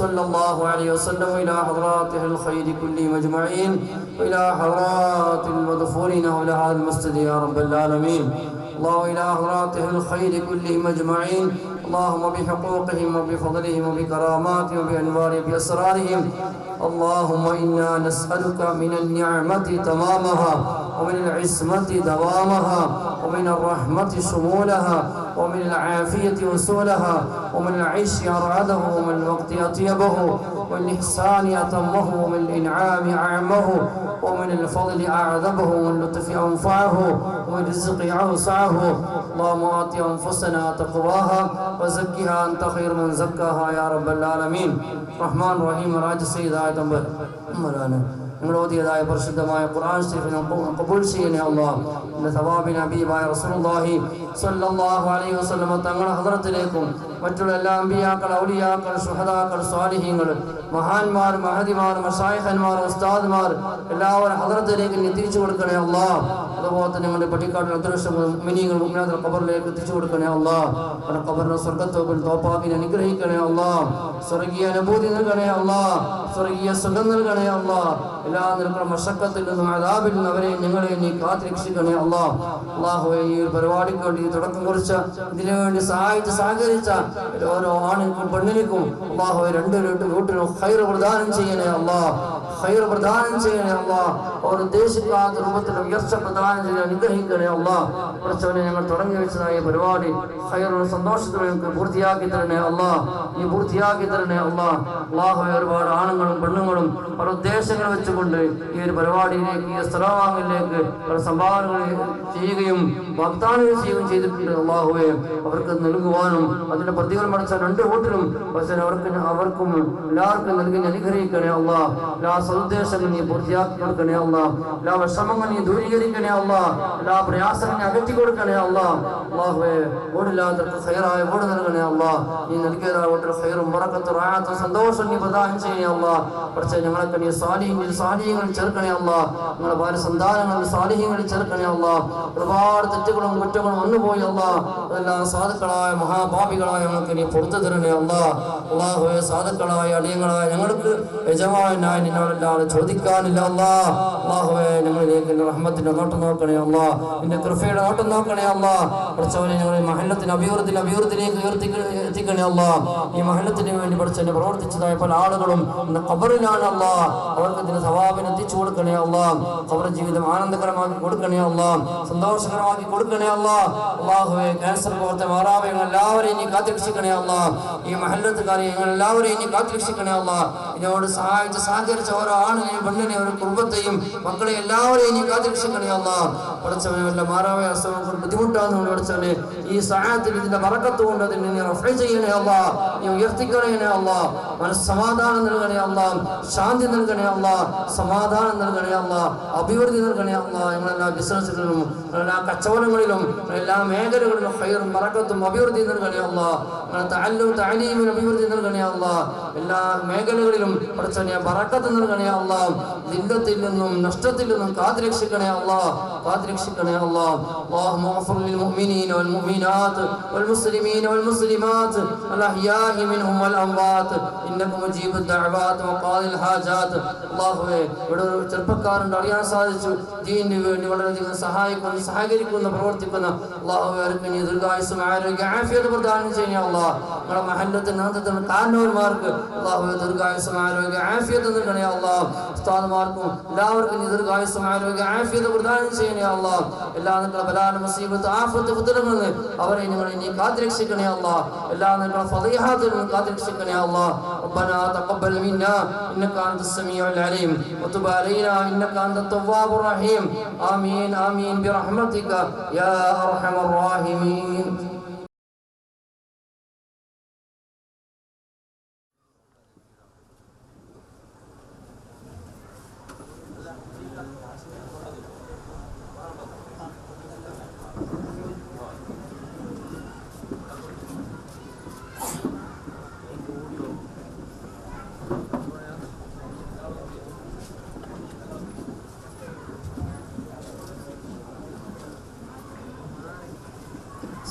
صلى الله عليه وسلم وإلى حضرات الخير كلهم أجمعين وإلى حضرات المدفونين حول هذا المسجد يا رب العالمين. الله إلى حضراته الخير كلهم أجمعين اللهم بحقوقهم وبفضلهم وبكراماتهم وبأنوارهم وبأسرارهم. اللهم إنا نسألك من النعمة تمامها ومن العصمة دوامها ومن الرحمة شمولها ومن العافية وسولها ومن العيش أرعده ومن الوقت أطيبه ومن الإحسان أتمه ومن الإنعام أعمه ومن الفضل أعذبه ومن اللطف أنفعه ومن الرزق أوسعه. اللهم آت أنفسنا تقواها وزكها أنت خير من زكاها يا رب العالمين. റഹ്മാൻ റഹീം റാജ് സയ്യിദായ തമ്പുരാനെ നിങ്ങൾ ഓതിയതായ പരിശുദ്ധമായ ഖുർആൻ ശരീഫിനെ ഖബൂൽ ചെയ്യണേ അല്ലാഹ്. ഇന്ന സവാബിന ഹബീബായ റസൂലുള്ളാഹി സ്വല്ലല്ലാഹു അലൈഹി വസല്ലം തങ്ങളുടെ ഹദ്റത്തിലേക്കും മറ്റുള്ള എല്ലാ അമ്പിയാക്കൾ ഔലിയാക്കൾ ശുഹദാക്കൾ സ്വാലിഹീങ്ങൾ മഹാന്മാർ മഹദിമാർ മശായിഖന്മാർ ഉസ്താദ്മാർ എല്ലാവരും ഹദ്റത്തിലേക്ക് എത്തിച്ചു കൊടുക്കണേ അല്ലാഹ്. അതുപോലെ തന്നെ ഞങ്ങളുടെ പട്ടിക്കാട്ടിൽ അദൃശ്യ മുഅ്മിനീങ്ങൾ മുഅ്മിനാത്തുൽ ഖബറിലേക്ക് എത്തിച്ചു കൊടുക്കണേ അല്ലാഹ്. അവരുടെ ഖബറിനെ സ്വർഗ്ഗത്തോപ്പിൽ തോപ്പാക്കിനെ അനുഗ്രഹിക്കണേ അല്ലാഹ്. സ്വർഗീയ അനുഭൂതി നൽകണേ അല്ലാഹ്. സ്വർഗീയ സുഖം നൽകണേ അല്ലാഹ്. എല്ലാ നിരക്കുള്ള മശക്കത്തിൽ നിന്നും അദാബിൽ നിന്നും അവരെ ഞങ്ങളെ നീ കാത്തുരക്ഷിക്കണേ അല്ലാഹ്. അല്ലാഹുവേ ഈ ഒരു പരിപാടിക്ക് വേണ്ടി തുടക്കം കുറിച്ച ഇതിനു വേണ്ടി സഹകരിച്ച ഓരോ ആണിനും പെണ്ണിനും അല്ലാഹുവേ രണ്ട് വീട്ടിലും ഖൈർ പ്രദാനം ചെയ്യണേ അല്ലാഹ്. ഖൈർ പ്രദാനം ചെയ്യണേ അല്ലാഹ്. അവർ ഉദ്ദേശിക്കാത്ത രൂപത്തിൽ ഉയർച്ച പ്രദാനം ചെയ്യാൻ അനുഗ്രഹിക്കണേ അല്ലാഹ്. കുറച്ചവനെ ഞങ്ങൾ തുടങ്ങി വെച്ചതായ പരിപാടി ഖൈറും സന്തോഷത്തോടെ ഞങ്ങൾക്ക് പൂർത്തിയാക്കി തരണേ അല്ലാഹ്. നീ പൂർത്തിയാക്കി തരണേ അല്ലാഹ്. അല്ലാഹുവേ ഒരുപാട് ആണുങ്ങളും പെണ്ണുങ്ങളും അവരുടെ ഉദ്ദേശങ്ങൾ വെച്ചുകൊണ്ട് ഈ ഒരു പരിപാടിയിലേക്ക് ഈ സ്ഥലവാങ്ങിലേക്ക് സംഭാവനകൾ ചെയ്യുകയും വാഗ്ദാനങ്ങൾ ചെയ്യുകയും ചെയ്തിട്ടുണ്ട്. അല്ലാഹുവേ അവർക്ക് നൽകുവാനും അതിന്റെ പ്രതിഫലം അടച്ച രണ്ട് വീട്ടിലും പക്ഷേ അവർക്കും എല്ലാവർക്കും നൽകി അനുഗ്രഹിക്കണേ അല്ലാഹ്. എല്ലാ സദുദ്ദേശങ്ങൾ നീ പൂർത്തിയാക്കി കൊടുക്കണേ അല്ലാഹ്. എല്ലാ വിഷമങ്ങൾ നീ ദൂരീകരിക്കണേ അല്ലാഹ്. എല്ലാ പ്രയാസങ്ങൾ നീ അകറ്റി കൊടുക്കണേ അല്ലാഹ്. അല്ലാഹുവേ വീടില്ലാത്തവർക്ക് ഖൈറായ വീട് നൽകണേ അല്ലാഹ്. നീ നൽകിയതായ വീട്ടിൽ ഖൈറും ബറക്കത്തും റാഹത്തും സന്തോഷം നീ പ്രദാനം ചെയ്യണേ അല്ലാഹ്. പക്ഷേ ഞങ്ങളൊക്കെ നീ സാലിഹ്യങ്ങളിൽ ചേർക്കണേ അല്ലാഹ്. ഞങ്ങളുടെ ഭാര്യ സന്താനങ്ങളിൽ സാലിഹ്യങ്ങളിൽ ചേർക്കണേ അല്ലാഹ്. ഒരുപാട് തെറ്റുകളും കുറ്റങ്ങളും വന്നുപോയി അല്ലാഹ്. അതെല്ലാം സാധുക്കളായ മഹാപാപികളായ ഞങ്ങൾക്ക് നീ പുറത്തു തരണേ അല്ലാഹ്. അല്ലാഹുവേ സാധുക്കളായ അടിയങ്ങളായ ഞങ്ങൾക്ക് യജമാനായ നിന്നോടല്ലാതെ ചോദിക്കാനില്ല അല്ലാഹ്. അല്ലാഹുവേ ഞങ്ങളിലേക്ക് റഹ്മത്തിന്റെ നോട്ടം നോക്കണേ അല്ലാഹ്. നിന്റെ കൃപയുടെ നോട്ടം നോക്കണേ അല്ലാഹ്. പഠിച്ചവനെ ഞങ്ങൾ ഈ മഹല്ലത്തിന്റെ അഭിവൃദ്ധിയിലേക്ക് എത്തിക്കണേ അല്ലാഹ്. ഈ മഹല്ലത്തിന് വേണ്ടി പഠിച്ചവനെ പ്രവർത്തിച്ചതായ പല ആളുകളും ഖബറിലാണ് അല്ലാഹ്. അവർക്ക് ഇതിന് സവാബിന് എത്തിച്ചു കൊടുക്കണേ അല്ലാഹ്. ഖബർ ജീവിതം ആനന്ദകരമാക്കി കൊടുക്കണേ അല്ലാഹ്. സന്തോഷകരമാക്കി കൊടുക്കണേ അല്ലാഹ്. അല്ലാഹുവേ ക്യാൻസർ പോലത്തെ മാറാവെ ഞങ്ങൾ എല്ലാവരെയും നീ കാത്തുരക്ഷിക്കണേ അല്ലാഹ്. ഈ മഹല്ലത്തുകാരെ ഞങ്ങൾ എല്ലാവരെയും നീ കാത്തുരക്ഷിക്കണേ അല്ലാഹ്. ഇതിനോട് സഹകരിച്ച ഓരോ ആണിനെയും പെണ്ണിനെയും ഒരു കുടുംബത്തെയും മക്കളെ എല്ലാവരെയും നീ കാത്തുരക്ഷിക്കണേ അല്ലാഹ്. പഠിച്ചവനെ വല്ല മാറാവെ അസുഖങ്ങൾ ബുദ്ധിമുട്ടാണെന്ന് പഠിച്ചവനെ ഈ സഹായത്തിൽ ഇതിന്റെ ബറക്കത്ത് കൊണ്ട് അതിനെ നീ റഫ്അ ചെയ്യണേ അല്ലാഹ്. നീ ഉയർത്തിക്കണേ അല്ലാഹ്. മനസ്സമാധാനം നൽകണേ അല്ലാഹ്. ശാന്തി നൽകണേ അല്ലാഹ്. സമാധാനം നൽകണേ അല്ലാഹ്. അഭിവൃദ്ധി നൽകണേ അല്ലാഹ്. ഞങ്ങളെല്ലാ ബിസിനസ്സുകളിലും എല്ലാ കച്ചവടങ്ങളിലും എല്ലാ മേഖലകളിലും ഖൈറും ബറക്കത്തും അഭിവൃദ്ധി നൽകണേ അല്ലാഹ്. തഅലീമിനും അഭിവൃദ്ധി നൽകണേ അല്ലാഹ്. എല്ലാ മേഖലകളിലും പഠിച്ചവനെ ബറക്കത്ത് നൽകണേ അല്ലാഹ്. ദില്ലത്തിൽ നിന്നും നഷ്ടത്തിൽ നിന്നും കാത്തുരക്ഷിക്കണേ അല്ലാഹ്. രക്ഷിക്കണേ അല്ലാഹ്. اللهم اغفر للمؤمنين والمؤمنات والمسلمين والمسلمات الأحياء منهم والأموات إنك مجيب الدعوات وقاضي الحاجات. അല്ലാഹുവേ, ഇവിടെ ഒരു ചെറുപ്പക്കാരൻ്റെ അറിയാൻ സാധിച്ചു, ദീനിന് വേണ്ടി വളരെയധികം സഹകരിക്കുന്ന പ്രവർത്തിക്കുന്ന അല്ലാഹുവേ, അവർക്ക് നീ ദീർഘായുസ്സും ആരോഗ്യ ആഫിയത്ത് പ്രദാനം ചെയ്യണേ അല്ലാഹ്. ഞങ്ങളുടെ മഹല്ലത്തിന് നേതൃത്വം കാരണവന്മാർക്ക് അല്ലാഹുവേ ദീർഘായുസ്സും ആരോഗ്യ ആഫിയത്ത് നൽകണേ അല്ലാഹ്. ഉസ്താദുമാർക്കും എല്ലാവർക്കും നീ ദീർഘായുസ്സും ആരോഗ്യ ആഫിയത്ത് പ്രദാനം ചെയ്യണേ അല്ലാഹ്. എല്ലാ നിങ്ങളുടെ ബലാന മുസീബത്ത് ആഫത്ത് ഫുദ്റകളിൽ അവരെ നിങ്ങൾ നീ കാത്തുരക്ഷിക്കണേ അല്ലാഹ്. എല്ലാ നിങ്ങളുടെ ഫളീഹാത്തിൽ നിന്ന് കാത്തുരക്ഷിക്കണേ അല്ലാഹ്. ربنا تقبل منا إنك أنت السميع العليم وتب علينا إنك أنت التواب الرحيم. آمين آمين برحمتك يا أرحم الراحمين.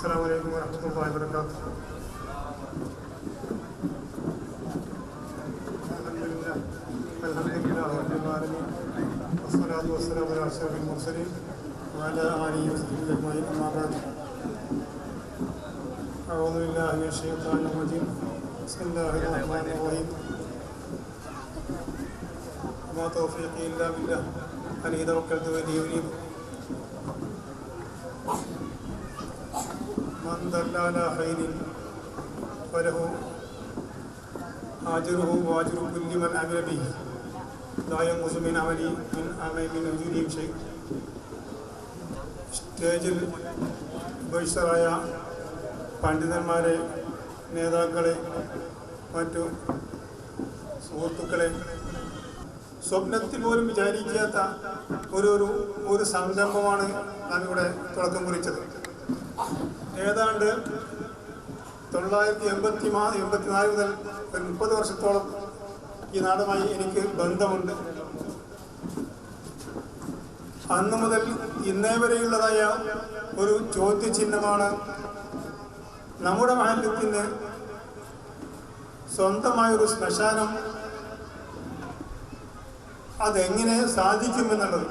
السلام عليكم ورحمة الله وبركاته. الحمد لله رب العالمين والصلاة والسلام على أشرف المرسلين وعلى آله وصحبه أجمعين. أما بعد، أعوذ بالله من الشيطان الرجيم. بسم الله الرحمن الرحيم. وما توفيقي إلا بالله عليه توكلت وإليه أنيب. من دل على خير فله آجره وآجر كل من عمل به لا ينقص من عملي من أجورهم شيء. സ്റ്റേജിൽ ബഹിഷ്ഠരായ പണ്ഡിതന്മാരെ, നേതാക്കളെ, മറ്റു സുഹൃത്തുക്കളെ, സ്വപ്നത്തിൽ പോലും വിചാരിക്കാത്ത ഒരു സംരംഭമാണ് നാം ഇവിടെ തുടക്കം കുറിച്ചത്. ഏതാണ്ട് 1984 മുതൽ ഒരു 30 വർഷത്തോളം ഈ നാടുമായി എനിക്ക് ബന്ധമുണ്ട്. അന്നു മുതൽ ഇന്നേ വരെയുള്ളതായ ഒരു ചോദ്യചിഹ്നമാണ് നമ്മുടെ മഹല്ലത്തിന് സ്വന്തമായൊരു ശ്മശാനം അതെങ്ങനെ സാധിക്കുമെന്നുള്ളത്.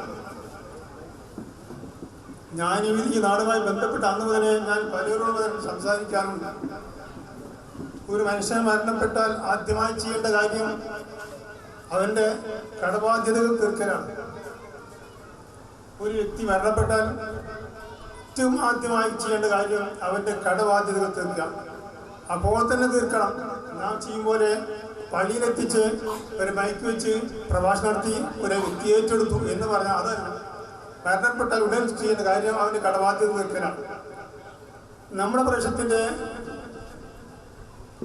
ഞാൻ ഈ നാടുമായി ബന്ധപ്പെട്ട് അന്ന് മുതലേ ഞാൻ പലരോടും സംസാരിക്കാറുണ്ട്. ഒരു മനുഷ്യൻ മരണപ്പെട്ടാൽ ആദ്യമായി ചെയ്യേണ്ട കാര്യം അവൻ്റെ കടബാധ്യതകൾ തീർക്കലാണ്. ഒരു വ്യക്തി മരണപ്പെട്ടാൽ ഏറ്റവും ആദ്യമായി ചെയ്യേണ്ട കാര്യം അവൻ്റെ കടബാധ്യതകൾ തീർക്കുക. അപ്പോൾ തന്നെ തീർക്കണം. നാം ചെയ്യും പോലെ പള്ളിയിലെത്തിച്ച് ഒരു മൈക്ക് വെച്ച് പ്രഭാഷണം നടത്തി ഒരു വ്യക്തി ഏറ്റെടുത്തു എന്ന് പറഞ്ഞാൽ അതല്ല. മരണപ്പെട്ടാൽ ഉടൻ ചെയ്യുന്ന കാര്യം അവൻ്റെ കടബാധ്യത തീർക്കലാണ്. നമ്മുടെ പ്രദേശത്തിൻ്റെ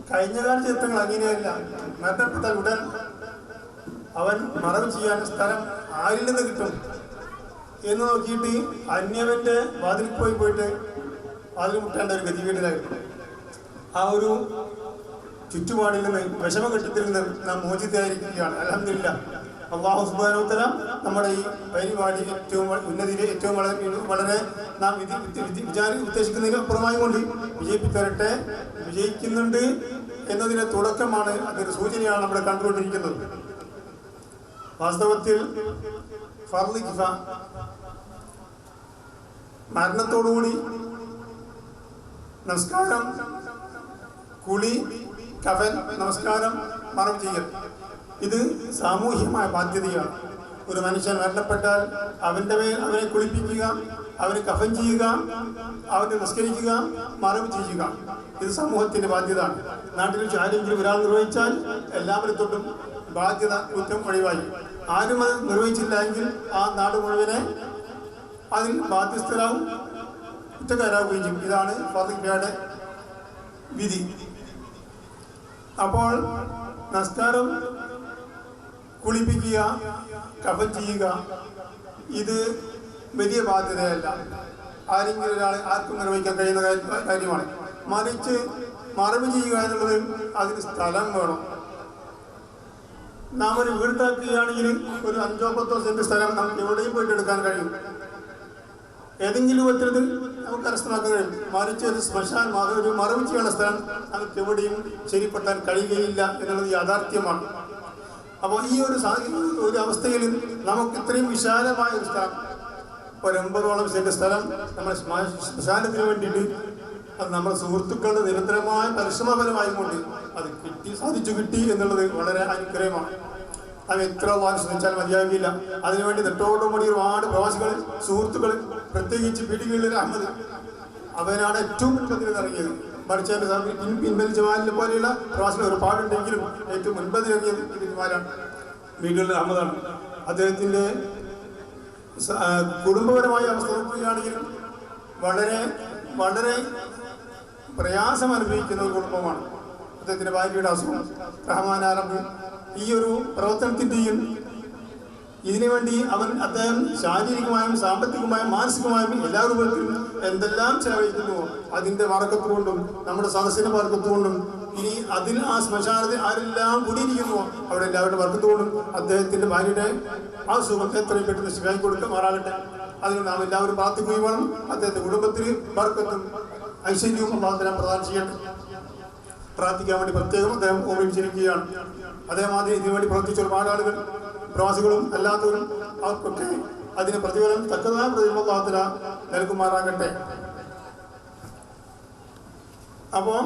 കഴിഞ്ഞകാല ചിത്രങ്ങൾ അങ്ങനെയല്ല. മരണപ്പെട്ടാൽ ഉടൻ അവൻ മറവ് ചെയ്യാൻ സ്ഥലം ആരിൽ നിന്ന് കിട്ടും എന്ന് നോക്കിയിട്ട് അന്യവൻ്റെ വാതിൽ പോയിട്ട് വാതിൽ മുട്ടേണ്ട ഒരു ഗതികേടിലായിരുന്നു. ആ ഒരു ചുറ്റുപാടിൽ നിന്ന്, വിഷമഘട്ടത്തിൽ നിന്ന് നാം മോചിതയായിരിക്കുകയാണ്. അൽഹംദുലില്ലാഹ്. അല്ലാഹു സുബ്ഹാനഹു വ തആല നമ്മുടെ ഈ പരിപാടി ഏറ്റവും ഉന്നതിയിൽ ഏറ്റവും വളരെ നാം ഉദ്ദേശിക്കുന്നതിന് അപ്പുറമായി കൊണ്ട് വിജയിപ്പിച്ചവരട്ടെ. വിജയിക്കുന്നുണ്ട് എന്നതിൻ്റെ തുടക്കമാണ്, അതൊരു സൂചനയാണ് നമ്മുടെ കണ്ടുകൊണ്ടിരിക്കുന്നത്. വാസ്തവത്തിൽ ഫർള് കിഫ മരണത്തോടുകൂടി നമസ്കാരം, കുളി, കഫൻ, നമസ്കാരം, മറവ് ചെയ്യൽ, ഇത് സാമൂഹ്യമായ ബാധ്യതയാണ്. ഒരു മനുഷ്യൻ മരണപ്പെട്ടാൽ അവൻ്റെ മേൽ അവനെ കുളിപ്പിക്കുക, അവന് കഫൻ ചെയ്യുക, അവനെ നമസ്കരിക്കുക, മറവ് ചെയ്യുക, ഇത് സമൂഹത്തിൻ്റെ ബാധ്യതയാണ്. നാട്ടിൽ ആരെങ്കിലും ഒരാൾ നിർവഹിച്ചാൽ എല്ലാവരും തൊട്ടും ബാധ്യത കുറ്റം ഒഴിവായി. ആരും അത് നിർവഹിച്ചില്ല എങ്കിൽ ആ നാട് മുഴുവനെ അതിൽ ബാധ്യസ്ഥരാവും, കുറ്റക്കാരാവുകയും ചെയ്യും. ഇതാണ് ഫാത്തിഹയുടെ വിധി. അപ്പോൾ നമസ്കാരം, കുളിപ്പിക്കുക, കഫൻ ചെയ്യുക, ഇത് വലിയ ബാധ്യതയല്ല. ആരെങ്കിലും ഒരാൾ ആർക്കും നിർവഹിക്കാൻ കഴിയുന്ന കാര്യമാണ്. മറിച്ച് മറവ് ചെയ്യുക എന്നുള്ളത് അതിന് സ്ഥലം വേണം. നാം ഒരു വീടുണ്ടാക്കുകയാണെങ്കിൽ ഒരു 5-10 സെന്റ് സ്ഥലം നമുക്ക് എവിടെയും പോയിട്ട് എടുക്കാൻ കഴിയും. ഏതെങ്കിലും വിധത്തിൽ നമുക്ക് കരസ്ഥമാക്കാൻ കഴിയും. മറിച്ച് ഒരു ഒരു മറവ് ചെയ്യാനുള്ള സ്ഥലം നമുക്ക് എവിടെയും ശരിപ്പെട്ടാൻ കഴിയുകയില്ല എന്നുള്ളത് യാഥാർത്ഥ്യമാണ്. അപ്പോൾ ഈ ഒരു അവസ്ഥയിൽ നമുക്ക് ഇത്രയും വിശാലമായ ഒരു സ്ഥലം, ഒരു 80ഓളം സെന്റ് സ്ഥലം നമ്മുടെ ശ്മശാനത്തിന് വേണ്ടിയിട്ട് അത് നമ്മുടെ സുഹൃത്തുക്കളുടെ നിരന്തരമായ പരിശ്രമപരമായും കൊണ്ട് അത് സാധിച്ചു കിട്ടി എന്നുള്ളത് വളരെ അനുഗ്രഹമാണ്. അത് എത്ര ശ്രമിച്ചാൽ മതിയാകില്ല. അതിനുവേണ്ടി നെട്ടോടുകൂടി ഒരുപാട് പ്രവാസികൾ, സുഹൃത്തുക്കൾ, പ്രത്യേകിച്ച് പീഡികളിൽ അഹമ്മദ്, അവനാണ് ഏറ്റവും മുൻപന്തിൽ ഇറങ്ങിയത്. മറിച്ചാൻ്റെ പിൻബൽ ജമാലിനെ പോലെയുള്ള പ്രവാസികൾ ഒരുപാടുണ്ടെങ്കിലും ഏറ്റവും മുൻപന്തിലിറങ്ങിയത് ജമാലാണ്, പീഡികളിൽ അഹമ്മദാണ്. അദ്ദേഹത്തിൻ്റെ കുടുംബപരമായ അവസ്ഥ നോക്കുകയാണെങ്കിൽ വളരെ വളരെ പ്രയാസം അനുഭവിക്കുന്ന ഒരു കുടുംബമാണ്. അദ്ദേഹത്തിൻ്റെ ഭാര്യയുടെ അസുഖം, റഹ്മാൻ ആരംഭം, ഈ ഒരു പ്രവർത്തനത്തിൻ്റെയും ഇതിനുവേണ്ടി അദ്ദേഹം ശാരീരികമായും സാമ്പത്തികമായും മാനസികമായും എല്ലാ രൂപത്തിലും എന്തെല്ലാം ചെലവഴിക്കുന്നുവോ അതിൻ്റെ വർക്കത്തുകൊണ്ടും നമ്മുടെ സദസ്സിൻ്റെ വർക്കത്തുകൊണ്ടും ഇനി അതിൽ ആ ശ്മശാനത്തിൽ ആരെല്ലാം കൂടിയിരിക്കുന്നുവോ അവിടെ എല്ലാവരുടെ വർക്കത്തുകൊണ്ടും അദ്ദേഹത്തിൻ്റെ ഭാര്യയുടെ ആ സുഖത്തെ എത്രയും പെട്ടെന്ന് ശിവായി കൊടുക്കുമാറാകട്ടെ. അതുകൊണ്ട് നാം എല്ലാവരും പ്രാർത്ഥിക്കുകയും വേണം. അദ്ദേഹത്തെ കുടുംബത്തിന് വർക്കത്തും ഐശ്വര്യവും അള്ളാഹുവിനെ പ്രദാനം ചെയ്യട്ടെ. പ്രാർത്ഥിക്കാൻ വേണ്ടി പ്രത്യേകം അദ്ദേഹം ഓർമ്മിച്ചിരിക്കുകയാണ്. അതേമാതിരി ഇതിനുവേണ്ടി പ്രവർത്തിച്ച ഒരുപാട് ആളുകൾ, പ്രവാസികളും അല്ലാത്തവരും, അവർക്കൊക്കെ അതിന് പ്രതിഫലം തക്കതായ പ്രതിഫലം അള്ളാഹുവിനെ നൽകുമാറാകട്ടെ. അപ്പോൾ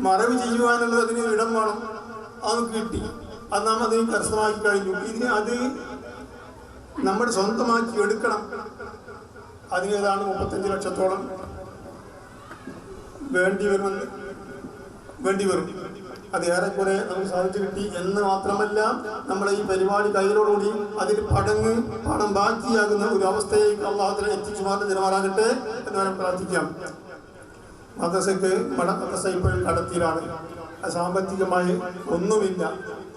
മറവ് ചെയ്യുവാനുള്ളത് അതിന് ഇടം വേണം. അത് കിട്ടി, അത് നാം അതിന് കരസ്ഥമാക്കി കഴിഞ്ഞു. അത് നമ്മൾ സ്വന്തമാക്കി എടുക്കണം. അതിനേതാണ് 35 ലക്ഷത്തോളം വേണ്ടി വരും. അത് ഏറെക്കുറെ നമുക്ക് സാധിച്ചു കിട്ടി എന്ന് മാത്രമല്ല, നമ്മളെ ഈ പരിപാടി കയ്യിലോടുകൂടി അതിൽ പണം ബാക്കിയാകുന്ന ഒരു അവസ്ഥയിലേക്ക് അള്ളാഹുവിനെ എത്തിച്ചു മാറാകട്ടെ എന്ന് വേണം പ്രാർത്ഥിക്കാം. മദ്രസയ്ക്ക് മദ്രസ ഇപ്പോഴും കടത്തിയിലാണ്, സാമ്പത്തികമായി ഒന്നുമില്ല.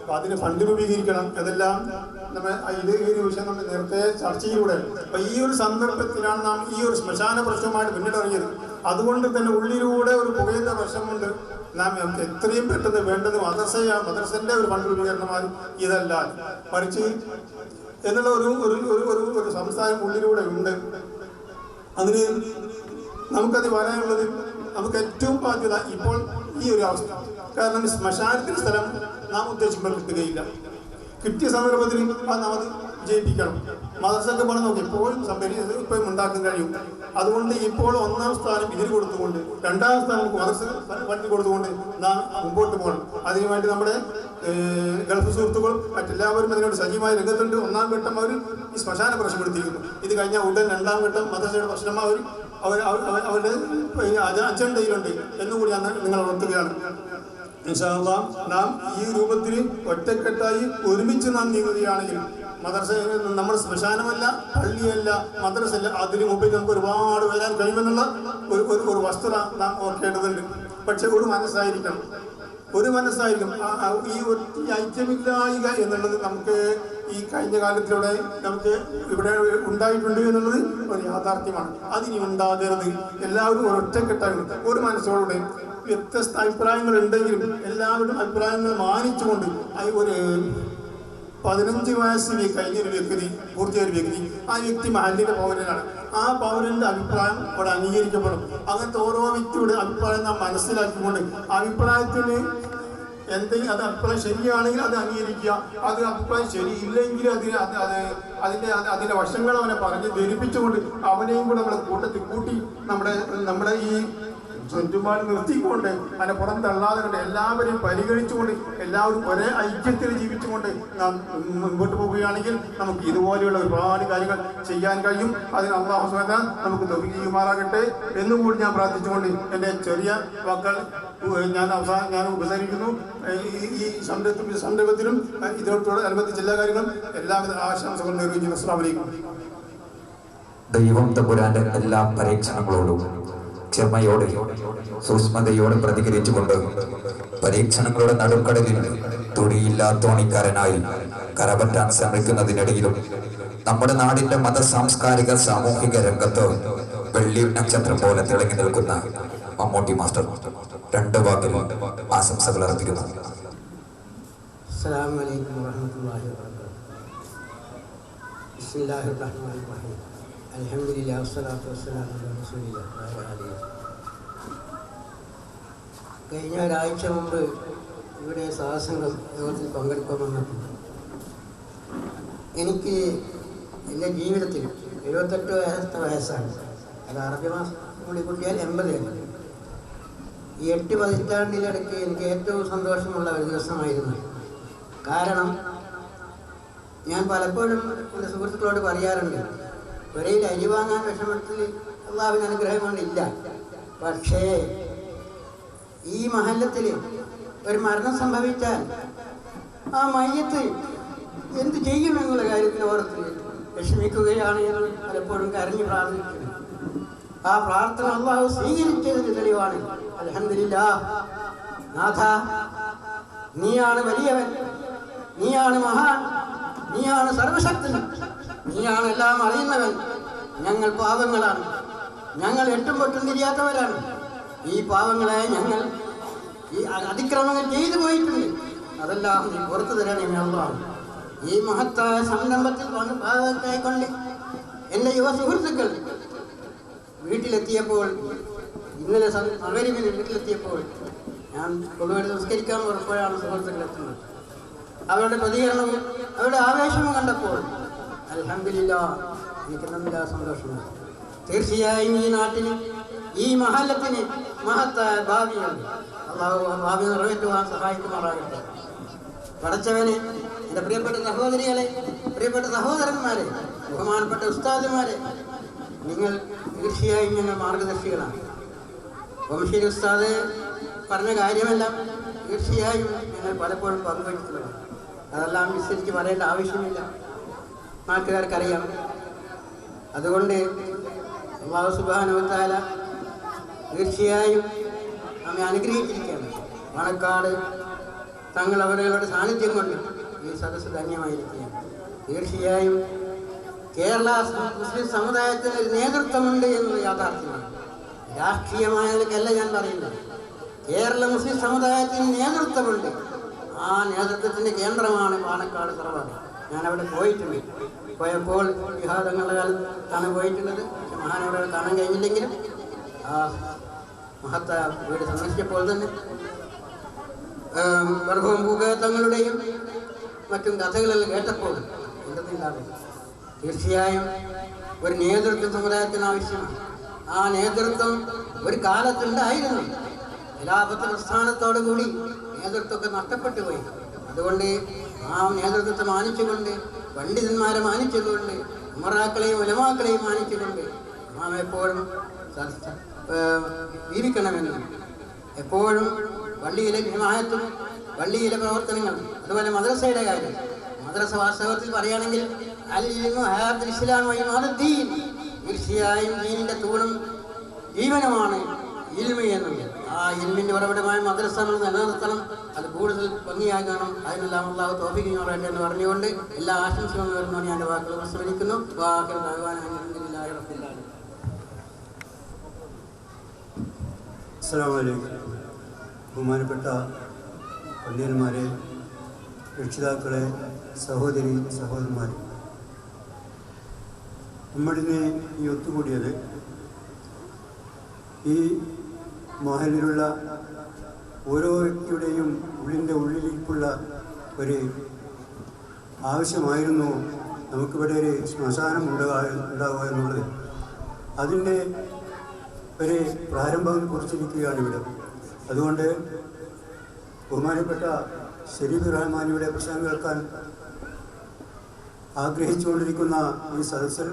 അപ്പം അതിന് ഫണ്ട് രൂപീകരിക്കണം. അതെല്ലാം നമ്മൾ ഈ ഒരു വിഷയം നമ്മൾ നേരത്തെ ചർച്ചയിലൂടെ. അപ്പം ഈ ഒരു സന്ദർഭത്തിലാണ് നാം ഈ ഒരു ശ്മശാന പ്രശ്നമായിട്ട് പിന്നിട്ടിറങ്ങിയത്. അതുകൊണ്ട് തന്നെ ഉള്ളിലൂടെ ഒരു പുകയുന്ന പ്രശ്നമുണ്ട്. നാം എത്രയും പെട്ടെന്ന് വേണ്ടത് മദ്രസന്റെ ഒരു ഫണ്ട് രൂപീകരണമായി ഇതല്ല, മറിച്ച് എന്നുള്ള ഒരു സംസാരം ഉള്ളിലൂടെ ഉണ്ട്. അതിന് നമുക്കത് പറയാനുള്ളത്, നമുക്ക് ഏറ്റവും ബാധ്യത ഇപ്പോൾ ഈ ഒരു അവസ്ഥ. കാരണം ശ്മശാനത്തിന് സ്ഥലം നാം ഉദ്ദേശിക്കുമ്പോൾ കിട്ടുകയില്ല. കിട്ടിയ സന്ദർഭത്തിൽ നാം അത് വിജയിപ്പിക്കണം. മദ്രസക്ക് പണം നോക്കി എപ്പോഴും ഇപ്പോഴും ഉണ്ടാക്കാൻ കഴിയും. അതുകൊണ്ട് ഇപ്പോൾ 1-ാം സ്ഥാനം ഇതിന് കൊടുത്തുകൊണ്ട് 2-ാം സ്ഥാനം മദ്രസ ഫണ്ട് കൊടുത്തുകൊണ്ട് നാം മുമ്പോട്ട് പോകണം. അതിനുവേണ്ടി നമ്മുടെ ഗൾഫ് സുഹൃത്തുക്കൾ മറ്റെല്ലാവരും അതിനോട് സജീവമായ രംഗത്തുണ്ട്. 1-ാം ഘട്ടം അവർ ഈ ശ്മശാന പ്രശ്നം എടുത്തിരിക്കുന്നു. ഇത് കഴിഞ്ഞാൽ ഉടൻ 2-ാം ഘട്ടം മദ്രസയുടെ പ്രശ്നം അവരുടെ അജണ്ടയിലുണ്ട് എന്നുകൂടി ഞാൻ നിങ്ങൾ ഉണർത്തുകയാണ്. ഇൻഷാ അല്ലാഹ് നാം ഈ രൂപത്തിൽ ഒറ്റക്കെട്ടായി ഒരുമിച്ച് നാം നീങ്ങുകയാണെങ്കിൽ മദ്രസ നമ്മുടെ ശ്മശാനമല്ല, പള്ളിയല്ല, മദ്രസല്ല, അതിന് മുമ്പിൽ നമുക്ക് ഒരുപാട് വരാൻ കഴിയുമെന്നുള്ള ഒരു വസ്തുത നാം ഓർക്കേണ്ടതുണ്ട്. പക്ഷെ ഒരു മനസ്സായിരിക്കണം. ഈ ഐക്യമില്ലായ്ക എന്നുള്ളത് നമുക്ക് ഈ കഴിഞ്ഞ കാലത്തിലൂടെ നമുക്ക് ഇവിടെ ഉണ്ടായിട്ടുണ്ട് എന്നുള്ളത് ഒരു യാഥാർത്ഥ്യമാണ്. അതിനി ഉണ്ടാകരുത്. എല്ലാവരും ഒരൊറ്റക്കെട്ടായിരുന്നു, ഒരു മനസ്സോടെ. വ്യത്യസ്ത അഭിപ്രായങ്ങൾ ഉണ്ടെങ്കിലും എല്ലാവരും അഭിപ്രായങ്ങൾ മാനിച്ചുകൊണ്ട് ഒരു 15 വയസ്സിന് കഴിഞ്ഞൊരു വ്യക്തി, പൂർത്തിയായൊരു വ്യക്തി, ആ വ്യക്തി മഹല്ലിന്റെ പൗരനാണ്. ആ പൗരന്റെ അഭിപ്രായം അവിടെ അംഗീകരിക്കപ്പെടും. അങ്ങനത്തെ ഓരോ വ്യക്തിയുടെ അഭിപ്രായം നാം മനസ്സിലാക്കിക്കൊണ്ട് അഭിപ്രായത്തിന് എന്തെങ്കിലും അത് അഭിപ്രായം ശരിയാണെങ്കിൽ അത് അംഗീകരിക്കുക, അത് അഭിപ്രായം ശരിയില്ലെങ്കിൽ അതിന്റെ വശങ്ങൾ അവനെ പറഞ്ഞ് ധരിപ്പിച്ചുകൊണ്ട് അവനെയും കൂടെ നമ്മളെ കൂട്ടത്തിൽ കൂട്ടി നമ്മുടെ ഈ ചുറ്റുപാട് നിർത്തിക്കൊണ്ട് അതിനെ പുറന്തള്ളാതെ കൊണ്ട് എല്ലാവരെയും പരിഗണിച്ചുകൊണ്ട് എല്ലാവരും ഒരേ ഐക്യത്തിൽ ജീവിച്ചുകൊണ്ട് നാം മുൻപോട്ട് പോവുകയാണെങ്കിൽ നമുക്ക് ഇതുപോലെയുള്ള ഒരുപാട് കാര്യങ്ങൾ ചെയ്യാൻ കഴിയും. അതിന് അല്ലാഹു സുബ്ഹാനഹു വ തആല നമുക്ക് തൗഫീഖ് ചെയ്യുമാറാകട്ടെ എന്നുകൂടി ഞാൻ പ്രാർത്ഥിച്ചുകൊണ്ട് എൻ്റെ ചെറിയ വാക്കുകൾ ഞാൻ ഉപസരിക്കുന്നു. ഈ സംരംഭത്തിലും ഇതിനോട് അനുബന്ധിച്ച എല്ലാ കാര്യങ്ങളും എല്ലാവിധ ആശംസകളും നിർവഹിക്കുന്നു. അസ്സലാമു അലൈക്കും. ദൈവം തമ്പുരാന്റെ എല്ലാ പരീക്ഷണങ്ങളോടും ക്ഷമയോടെ സൂക്ഷ്മതയോടെ പ്രതികരിച്ചുകൊണ്ട് പരീക്ഷണങ്ങളുടെ നടുക്കടലിൽ തൊഴിയില്ലാ തോണിക്കാരനായി കരപറ്റാൻ ശ്രമിക്കുന്നതിനിടയിലും നമ്മുടെ നാടിന്റെ മത സാംസ്കാരിക സാമൂഹിക രംഗത്ത് വെള്ളി നക്ഷത്രം പോലെ തിളങ്ങി നിൽക്കുന്ന മമ്മൂട്ടി മാസ്റ്റർ 2 വാക്കിൽ ആശംസകൾ അർപ്പിക്കുന്നു. അസ്സലാമു അലൈക്കും വറഹ്മത്തുള്ളാഹി വബറകാതുഹു. ബിസ്മില്ലാഹിർറഹ്മാനിർറഹീം. അൽഹംദുലില്ലാഹി വസ്സലാത്തു വസ്സലാമു അലാ റസൂലില്ലാഹി. കഴിഞ്ഞ ഒരാഴ്ച മുമ്പ് ഇവിടെ സഹസംഘം യോഗത്തിൽ പങ്കെടുക്കാമെന്നിട്ടുണ്ട്. എനിക്ക് എൻ്റെ ജീവിതത്തിൽ 78 വയസ്സാണ്. അത് അറബി മാസം കൂടി കൂട്ടിയാൽ 80 ഈ 8 പതിറ്റാണ്ടിലിടയ്ക്ക് എനിക്ക് ഏറ്റവും സന്തോഷമുള്ള ഒരു ദിവസമായിരുന്നു. കാരണം ഞാൻ പലപ്പോഴും എൻ്റെ സുഹൃത്തുക്കളോട് പറയാറുണ്ട്, ഒരേയിൽ അരി വാങ്ങാൻ വിഷമത്തിൽ അള്ളാഹുവിൻ്റെ അനുഗ്രഹം കൊണ്ടില്ല. പക്ഷേ ഈ മഹല്ലത്തിൽ ഒരു മരണം സംഭവിച്ചാൽ ആ മയ്യത്ത് എന്ത് ചെയ്യുമെന്നുള്ള കാര്യത്തിൽ ഓർത്ത് വിഷമിക്കുകയാണ് എന്ന് പലപ്പോഴും കരഞ്ഞ് പ്രാർത്ഥിക്കുന്നു. ആ പ്രാർത്ഥന അള്ളാഹു സ്വീകരിച്ചതിന് തെളിവാണ്. അൽഹംദുലില്ലാഹ്. നാഥ, നീയാണ് വലിയവൻ, നീയാണ് മഹാൻ, നീയാണ് സർവശക്തൻ, നീയാണ് എല്ലാം അറിയുന്നവൻ. ഞങ്ങൾ പാവങ്ങളാണ്, ഞങ്ങൾ എട്ടും പൊട്ടും തിരിയാത്തവരാണ്. ഈ പാവങ്ങളെ ഞങ്ങൾ ഈ അതിക്രമങ്ങൾ ചെയ്തു പോയിട്ടുണ്ട്, അതെല്ലാം നീ പുറത്തു തരണേ അല്ലാഹ്. ഈ മഹത്തായ സംരംഭത്തിൽ ഭാഗത്തായിക്കൊണ്ട് എൻ്റെ യുവ സുഹൃത്തുക്കൾ വീട്ടിലെത്തിയപ്പോൾ, ഇന്നലെ മഗ്‌രിബിന് വീട്ടിലെത്തിയപ്പോൾ ഞാൻ കൊണ്ടുപോയി നമസ്കരിക്കാൻ പുറപ്പോഴാണ് സുഹൃത്തുക്കൾ എത്തുന്നത്. അവരുടെ പ്രതികരണവും അവരുടെ ആവേശവും കണ്ടപ്പോൾ അൽഹംദുലില്ലാഹ് എനിക്ക് നല്ല സന്തോഷമാണ്. തീർച്ചയായും ഈ നാട്ടിന്, ഈ മഹല്ലത്തിന് മഹത്തായ ഭാവിയുണ്ട്. അള്ളാഹു ഭാവി നിറവേറ്റുവാൻ സഹായിക്കുമാറാകട്ടെ. പടച്ചവനെ, എൻ്റെ പ്രിയപ്പെട്ട സഹോദരികളെ, പ്രിയപ്പെട്ട സഹോദരന്മാരെ, ബഹുമാനപ്പെട്ട ഉസ്താദുമാരെ, നിങ്ങൾ തീർച്ചയായും ഞങ്ങൾ മാർഗദർശികളാണ്. വംശീയ ഉസ്താദ് പറഞ്ഞ കാര്യമെല്ലാം തീർച്ചയായും ഞങ്ങൾ പലപ്പോഴും പങ്കുവെച്ചിട്ടുള്ളതാണ്. അതെല്ലാം വിസ്തരിച്ച് പറയേണ്ട ആവശ്യമില്ല, നാട്ടുകാർക്കറിയാം. അതുകൊണ്ട് അല്ലാഹു സുബ്ഹാനഹു വ തആല തീർച്ചയായും നമ്മെ അനുഗ്രഹിച്ചിരിക്കുകയാണ്. പാണക്കാട് തങ്ങൾ അവരുടെ സാന്നിധ്യം കൊണ്ട് ഈ സദസ്സ് ധന്യമായിരിക്കുകയാണ്. തീർച്ചയായും കേരള മുസ്ലിം സമുദായത്തിന് ഒരു നേതൃത്വമുണ്ട് എന്നത് യാഥാർത്ഥ്യമാണ്. രാഷ്ട്രീയമായ നിലയ്ക്കല്ല ഞാൻ പറയുന്നത്. കേരള മുസ്ലിം സമുദായത്തിന് നേതൃത്വമുണ്ട്. ആ നേതൃത്വത്തിൻ്റെ കേന്ദ്രമാണ് പാണക്കാട് തറവാട്. ഞാനവിടെ പോയിട്ടുണ്ട്. പോയപ്പോൾ വിഹാദങ്ങളുടെ കാലത്താണ് പോയിട്ടുള്ളത്. പക്ഷെ മഹാനവരെ കാണാൻ കഴിഞ്ഞില്ലെങ്കിലും ആ മഹത്തായ വീട് സന്ദർശിച്ചപ്പോൾ തന്നെ വർഗവും ഭൂഗതങ്ങളുടെയും മറ്റും കഥകളെല്ലാം കേട്ടപ്പോൾ എന്തെന്നില്ലാതെ തീർച്ചയായും ഒരു നേതൃത്വം സമുദായത്തിന് ആവശ്യമാണ്. ആ നേതൃത്വം ഒരു കാലത്തുണ്ടായിരുന്നു. ഖിലാഫത്ത് പ്രസ്ഥാനത്തോടു കൂടി നേതൃത്വമൊക്കെ നഷ്ടപ്പെട്ടു പോയി. അതുകൊണ്ട് ആ നേതൃത്വത്തെ മാനിച്ചുകൊണ്ട്, പണ്ഡിതന്മാരെ മാനിച്ചുകൊണ്ട്, ഉമറാക്കളെയും ഉലമാക്കളെയും മാനിച്ചുകൊണ്ട് നാം എപ്പോഴും ജീവിക്കണമെന്നും എപ്പോഴും പള്ളിയിലെ ഹിമായത്തും പള്ളിയിലെ പ്രവർത്തനങ്ങൾ, അതുപോലെ മദ്രസയുടെ കാര്യം. മദ്രസ വാസ്തവത്തിൽ പറയുകയാണെങ്കിൽ തീർച്ചയായും ദീനിന്റെ തൂണും ജീവനുമാണ് ഇൽമി എന്നുള്ളത്. ആ ഇൽമിന്റെ ഉറവിടമായ മദ്രസ നിലനിർത്തണം, അത് കൂടുതൽ ഭംഗിയാക്കണം. അതിനെല്ലാം അല്ലാഹു തൗഫീഖ് ചെയ്യട്ടെ എന്ന് പറഞ്ഞുകൊണ്ട് എല്ലാ ആശംസകളും വരുന്നതാണ് ഞാൻ വാക്കുകൾ പ്രസ്താവിക്കുന്നു. അസ്സലാമു അലൈക്കും. ബഹുമാനപ്പെട്ട പണ്ഡിതന്മാരെ, രക്ഷിതാക്കളെ, സഹോദരി സഹോദരന്മാരെ, നമ്മളിന്ന് ഈ ഒത്തുകൂടിയത് ഈ മഹലിലുള്ള ഓരോ വ്യക്തിയുടെയും ഉള്ളിലിരിപ്പുള്ള ഒരു ആവശ്യമായിരുന്നു നമുക്കിവിടെ ഒരു ശ്മശാനം ഉണ്ടാവുക എന്നുള്ളത്. അതിൻ്റെ ഒരു പ്രാരംഭം കുറിച്ചിരിക്കുകയാണ് ഇവിടെ. അതുകൊണ്ട് ബഹുമാനപ്പെട്ട ഷരീഫ് റഹ്മാനിയുടെ പ്രസംഗം കേൾക്കാൻ ആഗ്രഹിച്ചുകൊണ്ടിരിക്കുന്ന ഈ സദസ്സിൽ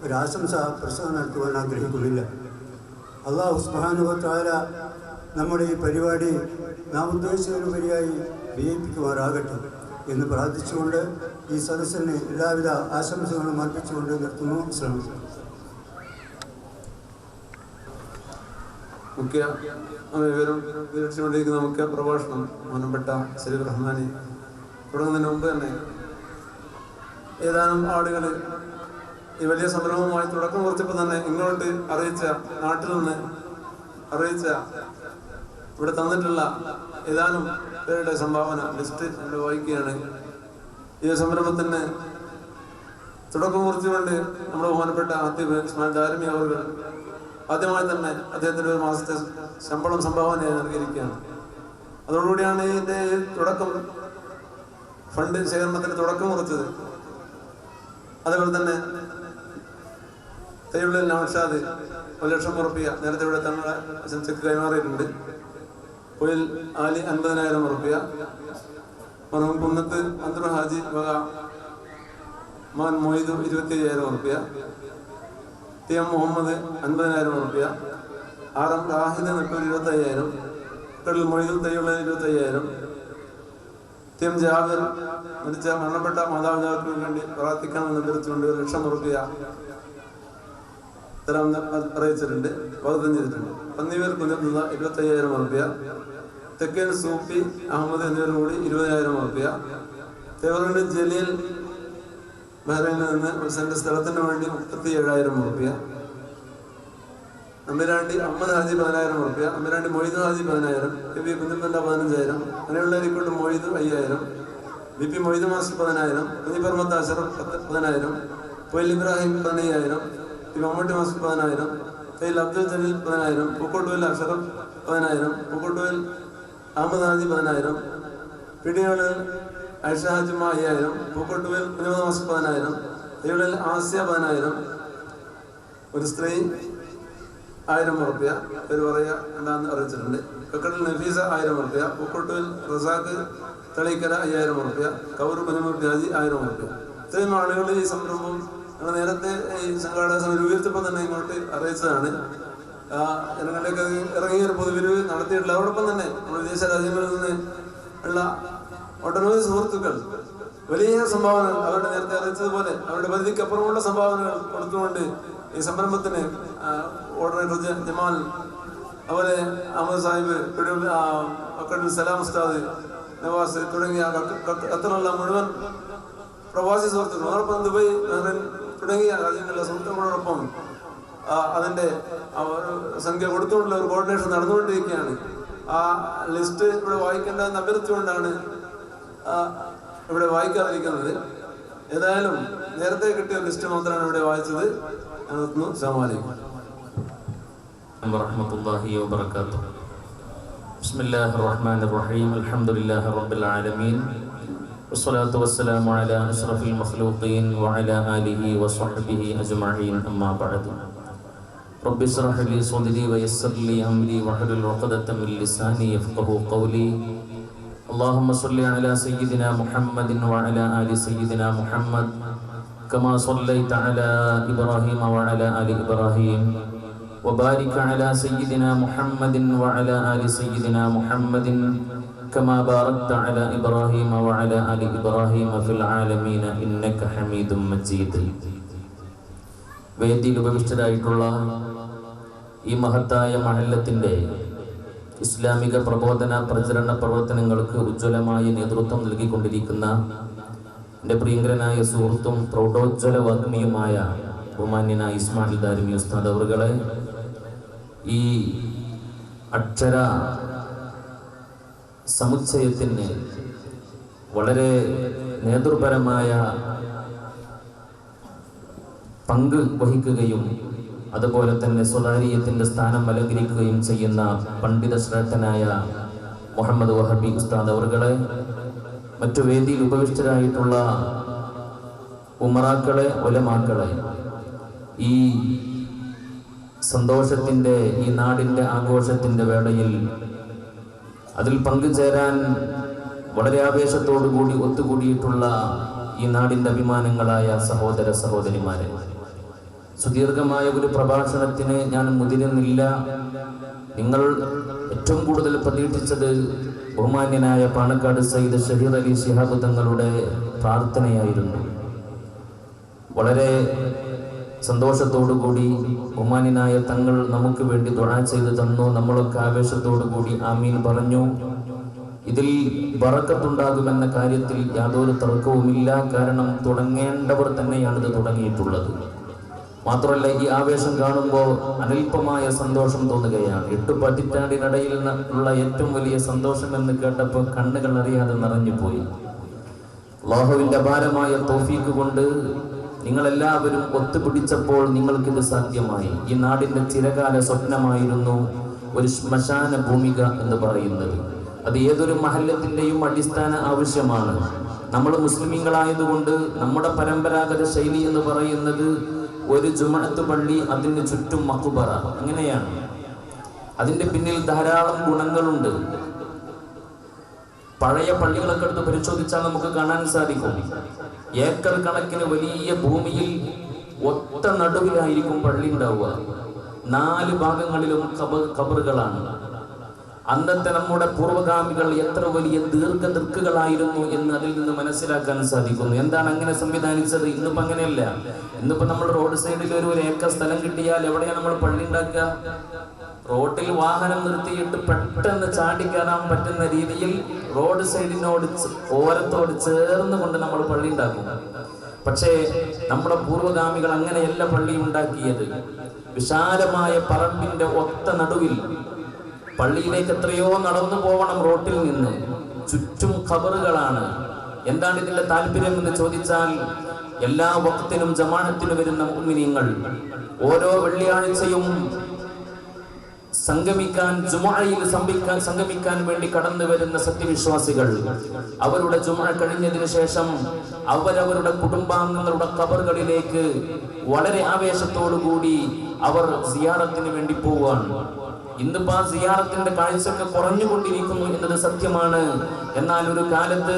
ഒരാശംസ പ്രസംഗം നടത്തുവാൻ ആഗ്രഹിക്കുന്നില്ല. അല്ലാഹു സുബ്ഹാനഹു വ തആല നമ്മുടെ ഈ പരിപാടി നാം ഉദ്ദേശിച്ചതിനുപരിയായി വിജയിപ്പിക്കുമാറാകട്ടെ എന്ന് പ്രാർത്ഥിച്ചുകൊണ്ട് ഈ സദസ്സിന് എല്ലാവിധ ആശംസകളും അർപ്പിച്ചുകൊണ്ട് നിർത്തുന്നു. ശ്രമിച്ചു വിവരിച്ചുകൊണ്ടിരിക്കുന്ന മുഖ്യ പ്രഭാഷണം ബഹുമാനപ്പെട്ട ഷരീഫ് റഹ്മാനി തുടങ്ങുന്നതിന് മുമ്പ് തന്നെ ഏതാനും ആളുകൾ ഈ വലിയ സംരംഭവുമായി തുടക്കം കുറിച്ചപ്പോൾ തന്നെ ഇങ്ങോട്ട് അറിയിച്ച, നാട്ടിൽ നിന്ന് അറിയിച്ച, ഇവിടെ തന്നിട്ടുള്ള ഏതാനും പേരുടെ സംഭാവന ലിസ്റ്റ് നമ്മൾ വായിക്കുകയാണ്. ഈ സംരംഭത്തിന് തുടക്കം കുറിച്ചുകൊണ്ട് നമ്മുടെ ബഹുമാനപ്പെട്ട ആദ്യ ഇസ്മായിൽ ദാരിമി അവർ ആദ്യമായി തന്നെ അദ്ദേഹത്തിൻ്റെ ഒരു മാസത്തെ ശമ്പളം സംഭാവനയായി നൽകിയിരിക്കുകയാണ്. അതോടുകൂടിയാണ് ഇതിൻ്റെ തുടക്കം ഫണ്ട് ശേഖരണത്തിന് തുടക്കം കുറിച്ചത്. അതേപോലെ തന്നെ തയ്യുള്ളിൽ നൗഷാദ് 1,00,000 റുപ്യ നേരത്തെ ഇവിടെ തങ്ങളുടെ ചെക്ക് കൈമാറിയിട്ടുണ്ട്. പൊയിൽ ആലി 50,000 റുപ്യ, മറഹൂം കുന്നത്ത് അന്തർ ഹാജി വക മകൻ മൊയ്തു 25,000 റുപ്യ, ടി എം മുഹമ്മദ് 50,000 റുപ്യ, ആർ എം റാഹിദ് നെട്ടൂർ 25,000, കടൽ മൊയ്തു തയ്യുള്ള 25,000, ടി എം ജാബിർ മരിച്ച മരണപ്പെട്ട മാതാപിതാക്കൾക്ക് വേണ്ടി പ്രാർത്ഥിക്കണമെന്ന് അഭ്യർത്ഥിച്ചുകൊണ്ട് 1,00,000 റുപ്യ തരാമെന്ന് അറിയിച്ചിട്ടുണ്ട്, വാഗ്ദാനം ചെയ്തിട്ടുണ്ട്. പന്നിവേർ കുഞ്ഞബ്ദുള്ള 25,000 റുപ്യ, തെക്കൻ സൂപ്പി അഹമ്മദ് എന്നിവരും കൂടി 20,000 റുപ്യ, തേവറിന്റെ ജലീൽ ബഹ്റൈനിൽ നിന്ന് ഒരു സെന്റ് സ്ഥലത്തിന് വേണ്ടി 37,000 റുപ്യ, അമ്മിരാണ്ടി അഹമ്മദ് ഹാജി 10,000 റുപ്യ, അമ്മിരാണ്ടി മൊയ്തു ഹാജി 10,000, കെ പി കുഞ്ഞിപ്പന്റെ 15,000, അങ്ങനെയുള്ളവരെക്കൊണ്ട് Moidu 5,000, B P Moidu master 10,000, Kunhiparambath Ashraf 10,000, Poyil Ibrahim 15,000, Mammootty master 10,000, Thayyil Abdul Jaleel 10,000, പൂക്കോട്ടുവിൽ അഷറഫ് 10,000, പൂക്കോട്ടുവിൽ അഹമ്മദ് ഹാജി 10,000, പിടിയോളിൽ ഐഷ ഹാജിമ 5,000, പൂക്കോട്ടുവിൽ കുഞ്ഞുമത് മാസ്റ്റർ 10,000, തയ്യുള്ളിൽ ആസിയ 10,000, ഒരു സ്ത്രീ 1,000 റുപ്യ പേര് പറയുക എന്താന്ന് അറിയിച്ചിട്ടുണ്ട്. കക്കടിൽ നഫീസ 1,000 റുപ്യ, പൂക്കോട്ടുവിൽ റസാഖ് തളിക്കര 5,000 റുപ്യ, കവർ കുഞ്ഞുമൂർത്തി ഹാജി 1,000 റുപ്യ. ഇത്രയും ആളുകൾ ഈ സംരംഭം ഞങ്ങൾ നേരത്തെ ഈ സംഘാടക സമിതി രൂപീകരിച്ചപ്പോൾ തന്നെ ഇങ്ങോട്ട് അറിയിച്ചതാണ്. ജനങ്ങളിലേക്ക് ഇറങ്ങിയ ഒരു പൊതുപിരിവ് നടത്തിയിട്ടില്ല. അതോടൊപ്പം തന്നെ നമ്മുടെ വിദേശ രാജ്യങ്ങളിൽ നിന്ന് ഉള്ള ഒട്ടനവധി സുഹൃത്തുക്കൾ വലിയ സംഭാവനകൾ അവരുടെ നേരത്തെ അറിയിച്ചതുപോലെ അവരുടെ പരിധിക്കപ്പുറമുള്ള സംഭാവനകൾ കൊടുത്തുകൊണ്ട് ഈ സംരംഭത്തിന് ഓർഡിനേറ്റർ ജമാൽ, അതുപോലെ അഹമ്മദ് സാഹിബ്, അക്കടുൽ സലാം ഉസ്താദ്, നവാസ് തുടങ്ങിയ ഖത്തറിലുള്ള മുഴുവൻ പ്രവാസി സുഹൃത്തുക്കൾ, അതോടൊപ്പം ദുബായ്, ബഹ്റൈൻ തുടങ്ങിയ രാജ്യങ്ങളിലെ സുഹൃത്തുക്കളോടൊപ്പം അതിൻ്റെ സംഖ്യ കൊടുത്തുകൊണ്ടുള്ള ഒരു കോർഡിനേഷൻ നടന്നുകൊണ്ടിരിക്കുകയാണ്. ആ ലിസ്റ്റ് ഇവിടെ വായിക്കേണ്ടതെന്ന് അഭ്യർത്ഥിച്ചുകൊണ്ടാണ് ഇവിടെ വായിക്കാതിരിക്കുന്നത്. ഏതായാലും നേരത്തെ കിട്ടിയ ലിസ്റ്റ് മാത്രമാണ് ഇവിടെ വായിച്ചത്. അസ്സലാമു അലൈക്കും വറഹ്മത്തുള്ളാഹി വബറകാതുഹു. ബിസ്മില്ലാഹിർ റഹ്മാനിർ റഹീം. അൽഹംദുലില്ലാഹി റബ്ബിൽ ആലമീൻ. വസ്സലാത്തു വസ്സലാമു അലാ അഷ്റഫിൽ മഖ്ലൂഖീൻ വഅലാ ആലിഹി വസ്വഹ്ബിഹി അജ്മഈൻ. അമ്മാ ബഅദ്. റബ്ബി ഇശ്റഹ് ലി സദ്രി വയസ്സിർ ലി അംരി വഹ്ലുൽ ഉഖ്ദത മിൻ ലിസാനി യഫ്ഖഹു ഖൗലി. اللهم صل على سيدنا محمد وعلى آل سيدنا محمد كما صليت على إبراهيم وعلى آل إبراهيم وبارك على سيدنا محمد وعلى آل سيدنا محمد كما باركت على إبراهيم وعلى آل إبراهيم في العالمين إنك حميد مجيد. വേദിയിൽ ഉപവിഷ്ടരായിട്ടുള്ള ഈ മഹത്തായ മഹല്ലത്തിൻ്റെ ഇസ്ലാമിക പ്രബോധന പ്രചരണ പ്രവർത്തനങ്ങൾക്ക് ഉജ്ജ്വലമായ നേതൃത്വം നൽകിക്കൊണ്ടിരിക്കുന്ന എൻ്റെ പ്രിയങ്കരനായ സുഹൃത്തും പ്രൗഢോജ്വല വാഗ്മിയുമായ ബഹുമാന്യനായ ഇസ്മായിൽ ദാരിമി ഉസ്താദ് അവറുകളെ, ഈ അക്ഷര സമുച്ചയത്തിന് വളരെ നേതൃപരമായ പങ്ക് വഹിക്കുകയും അതുപോലെ തന്നെ സ്വകാര്യത്തിൻ്റെ സ്ഥാനം അലങ്കരിക്കുകയും ചെയ്യുന്ന പണ്ഡിത ശ്രേഷ്ഠനായ മുഹമ്മദ് വഹബി ഉസ്താദ് അവറുകളെ, മറ്റു വേദിയിൽ ഉപവിഷ്ടരായിട്ടുള്ള ഉമറാക്കളെ, ഉലമാക്കളെ, ഈ സന്തോഷത്തിൻ്റെ, ഈ നാടിൻ്റെ ആഘോഷത്തിൻ്റെ വേളയിൽ അതിൽ പങ്കുചേരാൻ വളരെ ആവേശത്തോടു കൂടി ഒത്തുകൂടിയിട്ടുള്ള ഈ നാടിൻ്റെ അഭിമാനങ്ങളായ സഹോദര സഹോദരിമാരെ, സുദീർഘമായ ഒരു പ്രഭാഷണത്തിന് ഞാൻ മുതിരുന്നില്ല. നിങ്ങൾ ഏറ്റവും കൂടുതൽ പ്രതീക്ഷിച്ചത് ബഹുമാന്യനായ പാണക്കാട് സയ്യിദ് ഷഹീർ അലി ശിഹാബ് തങ്ങളുടെ പ്രാർത്ഥനയായിരുന്നു. വളരെ സന്തോഷത്തോടു കൂടി ബഹുമാന്യനായ തങ്ങൾ നമുക്ക് വേണ്ടി ദുആ ചെയ്തു തന്നു. നമ്മളൊക്കെ ആവേശത്തോടു കൂടി ആമീൻ പറഞ്ഞു. ഇതിൽ ബറക്കത്തുണ്ടാകുമെന്ന കാര്യത്തിൽ യാതൊരു തർക്കവുമില്ല. കാരണം തുടങ്ങേണ്ടവർ തന്നെയാണിത് തുടങ്ങിയിട്ടുള്ളത്. മാത്രമല്ല, ഈ ആവേശം കാണുമ്പോൾ അനൽപമായ സന്തോഷം തോന്നുകയാണ്. 8 പതിറ്റാണ്ടിനിടയിൽ ഉള്ള ഏറ്റവും വലിയ സന്തോഷം എന്ന് കേട്ടപ്പോൾ കണ്ണുകൾ അറിയാതെ നിറഞ്ഞുപോയി. അല്ലാഹുവിൻ്റെ അപാരമായ തൗഫീഖ് കൊണ്ട് നിങ്ങളെല്ലാവരും ഒത്തുപിടിച്ചപ്പോൾ നിങ്ങൾക്കിത് സാധ്യമായി. ഈ നാടിൻ്റെ ചിരകാല സ്വപ്നമായിരുന്നു ഒരു ശ്മശാന ഭൂമിക എന്ന് പറയുന്നത്. അത് ഏതൊരു മഹല്ലത്തിൻ്റെയും അടിസ്ഥാന ആവശ്യമാണ്. നമ്മൾ മുസ്ലിമീങ്ങളായതുകൊണ്ട് നമ്മുടെ പരമ്പരാഗത ശൈലി എന്ന് പറയുന്നത് ഒരു ജുമഅത്ത് പള്ളി, അതിന് ചുറ്റും മഖ്ബറ, അങ്ങനെയാണ്. അതിൻ്റെ പിന്നിൽ ധാരാളം ഗുണങ്ങളുണ്ട്. പഴയ പള്ളികളൊക്കെ എടുത്ത് പരിശോധിച്ചാൽ നമുക്ക് കാണാൻ സാധിക്കും, ഏക്കർ കണക്കിന് വലിയ ഭൂമിയിൽ ഒത്ത നടുവിലായിരിക്കും പള്ളി ഉണ്ടാവുക. 4 ഭാഗങ്ങളിലും ഖബറുകളാണ്. അന്നത്തെ നമ്മുടെ പൂർവ്വഗാമികൾ എത്ര വലിയ ദീർഘദൃക്കുകളായിരുന്നു എന്ന് അതിൽ നിന്ന് മനസ്സിലാക്കാൻ സാധിക്കുന്നു. എന്താണ് അങ്ങനെ സംവിധാനിച്ചത്? ഇന്നിപ്പോൾ അങ്ങനെയല്ല. ഇന്നിപ്പോൾ നമ്മൾ റോഡ് സൈഡിൽ ഒരു ഏക്കർ സ്ഥലം കിട്ടിയാൽ എവിടെയാണ് നമ്മൾ പള്ളി ഉണ്ടാക്കുക? റോഡിൽ വാഹനം നിർത്തിയിട്ട് പെട്ടെന്ന് ചാടിക്കയറാൻ പറ്റുന്ന രീതിയിൽ റോഡ് സൈഡിനോട് ഓരത്തോട് ചേർന്ന് കൊണ്ട് നമ്മൾ പള്ളി ഉണ്ടാക്കും. പക്ഷേ നമ്മുടെ പൂർവ്വഗാമികൾ അങ്ങനെയല്ല പള്ളി ഉണ്ടാക്കിയത്. വിശാലമായ പറമ്പിന്റെ ഒത്ത നടുവിൽ, പള്ളിയിലേക്ക് എത്രയോ നടന്നു പോകണം റോട്ടിൽ നിന്ന്, ചുറ്റും ഖബറുകളാണ്. എന്താണ് ഇതിന്റെ താല്പര്യം എന്ന് ചോദിച്ചാൽ, എല്ലാ വഖത്തിനും ജമാഅത്തിന് വരുന്ന മുഅ്മിനീങ്ങൾ ഓരോ വെള്ളിയാഴ്ചയും സംഗമിക്കാൻ വേണ്ടി കടന്നു വരുന്ന സത്യവിശ്വാസികൾ, അവരുടെ ജുമുഅ കഴിഞ്ഞതിന് ശേഷം അവരവരുടെ കുടുംബാംഗങ്ങളുടെ ഖബറുകളിലേക്ക് വളരെ ആവേശത്തോടുകൂടി അവർ സിയാറത്തിന് വേണ്ടി പോവുകയാണ്. ഇന്നിപ്പോ ആ സിയാറത്തിന്റെ കാഴ്ചയൊക്കെ കുറഞ്ഞുകൊണ്ടിരിക്കുന്നു എന്നത് സത്യമാണ്. എന്നാൽ ഒരു കാലത്ത്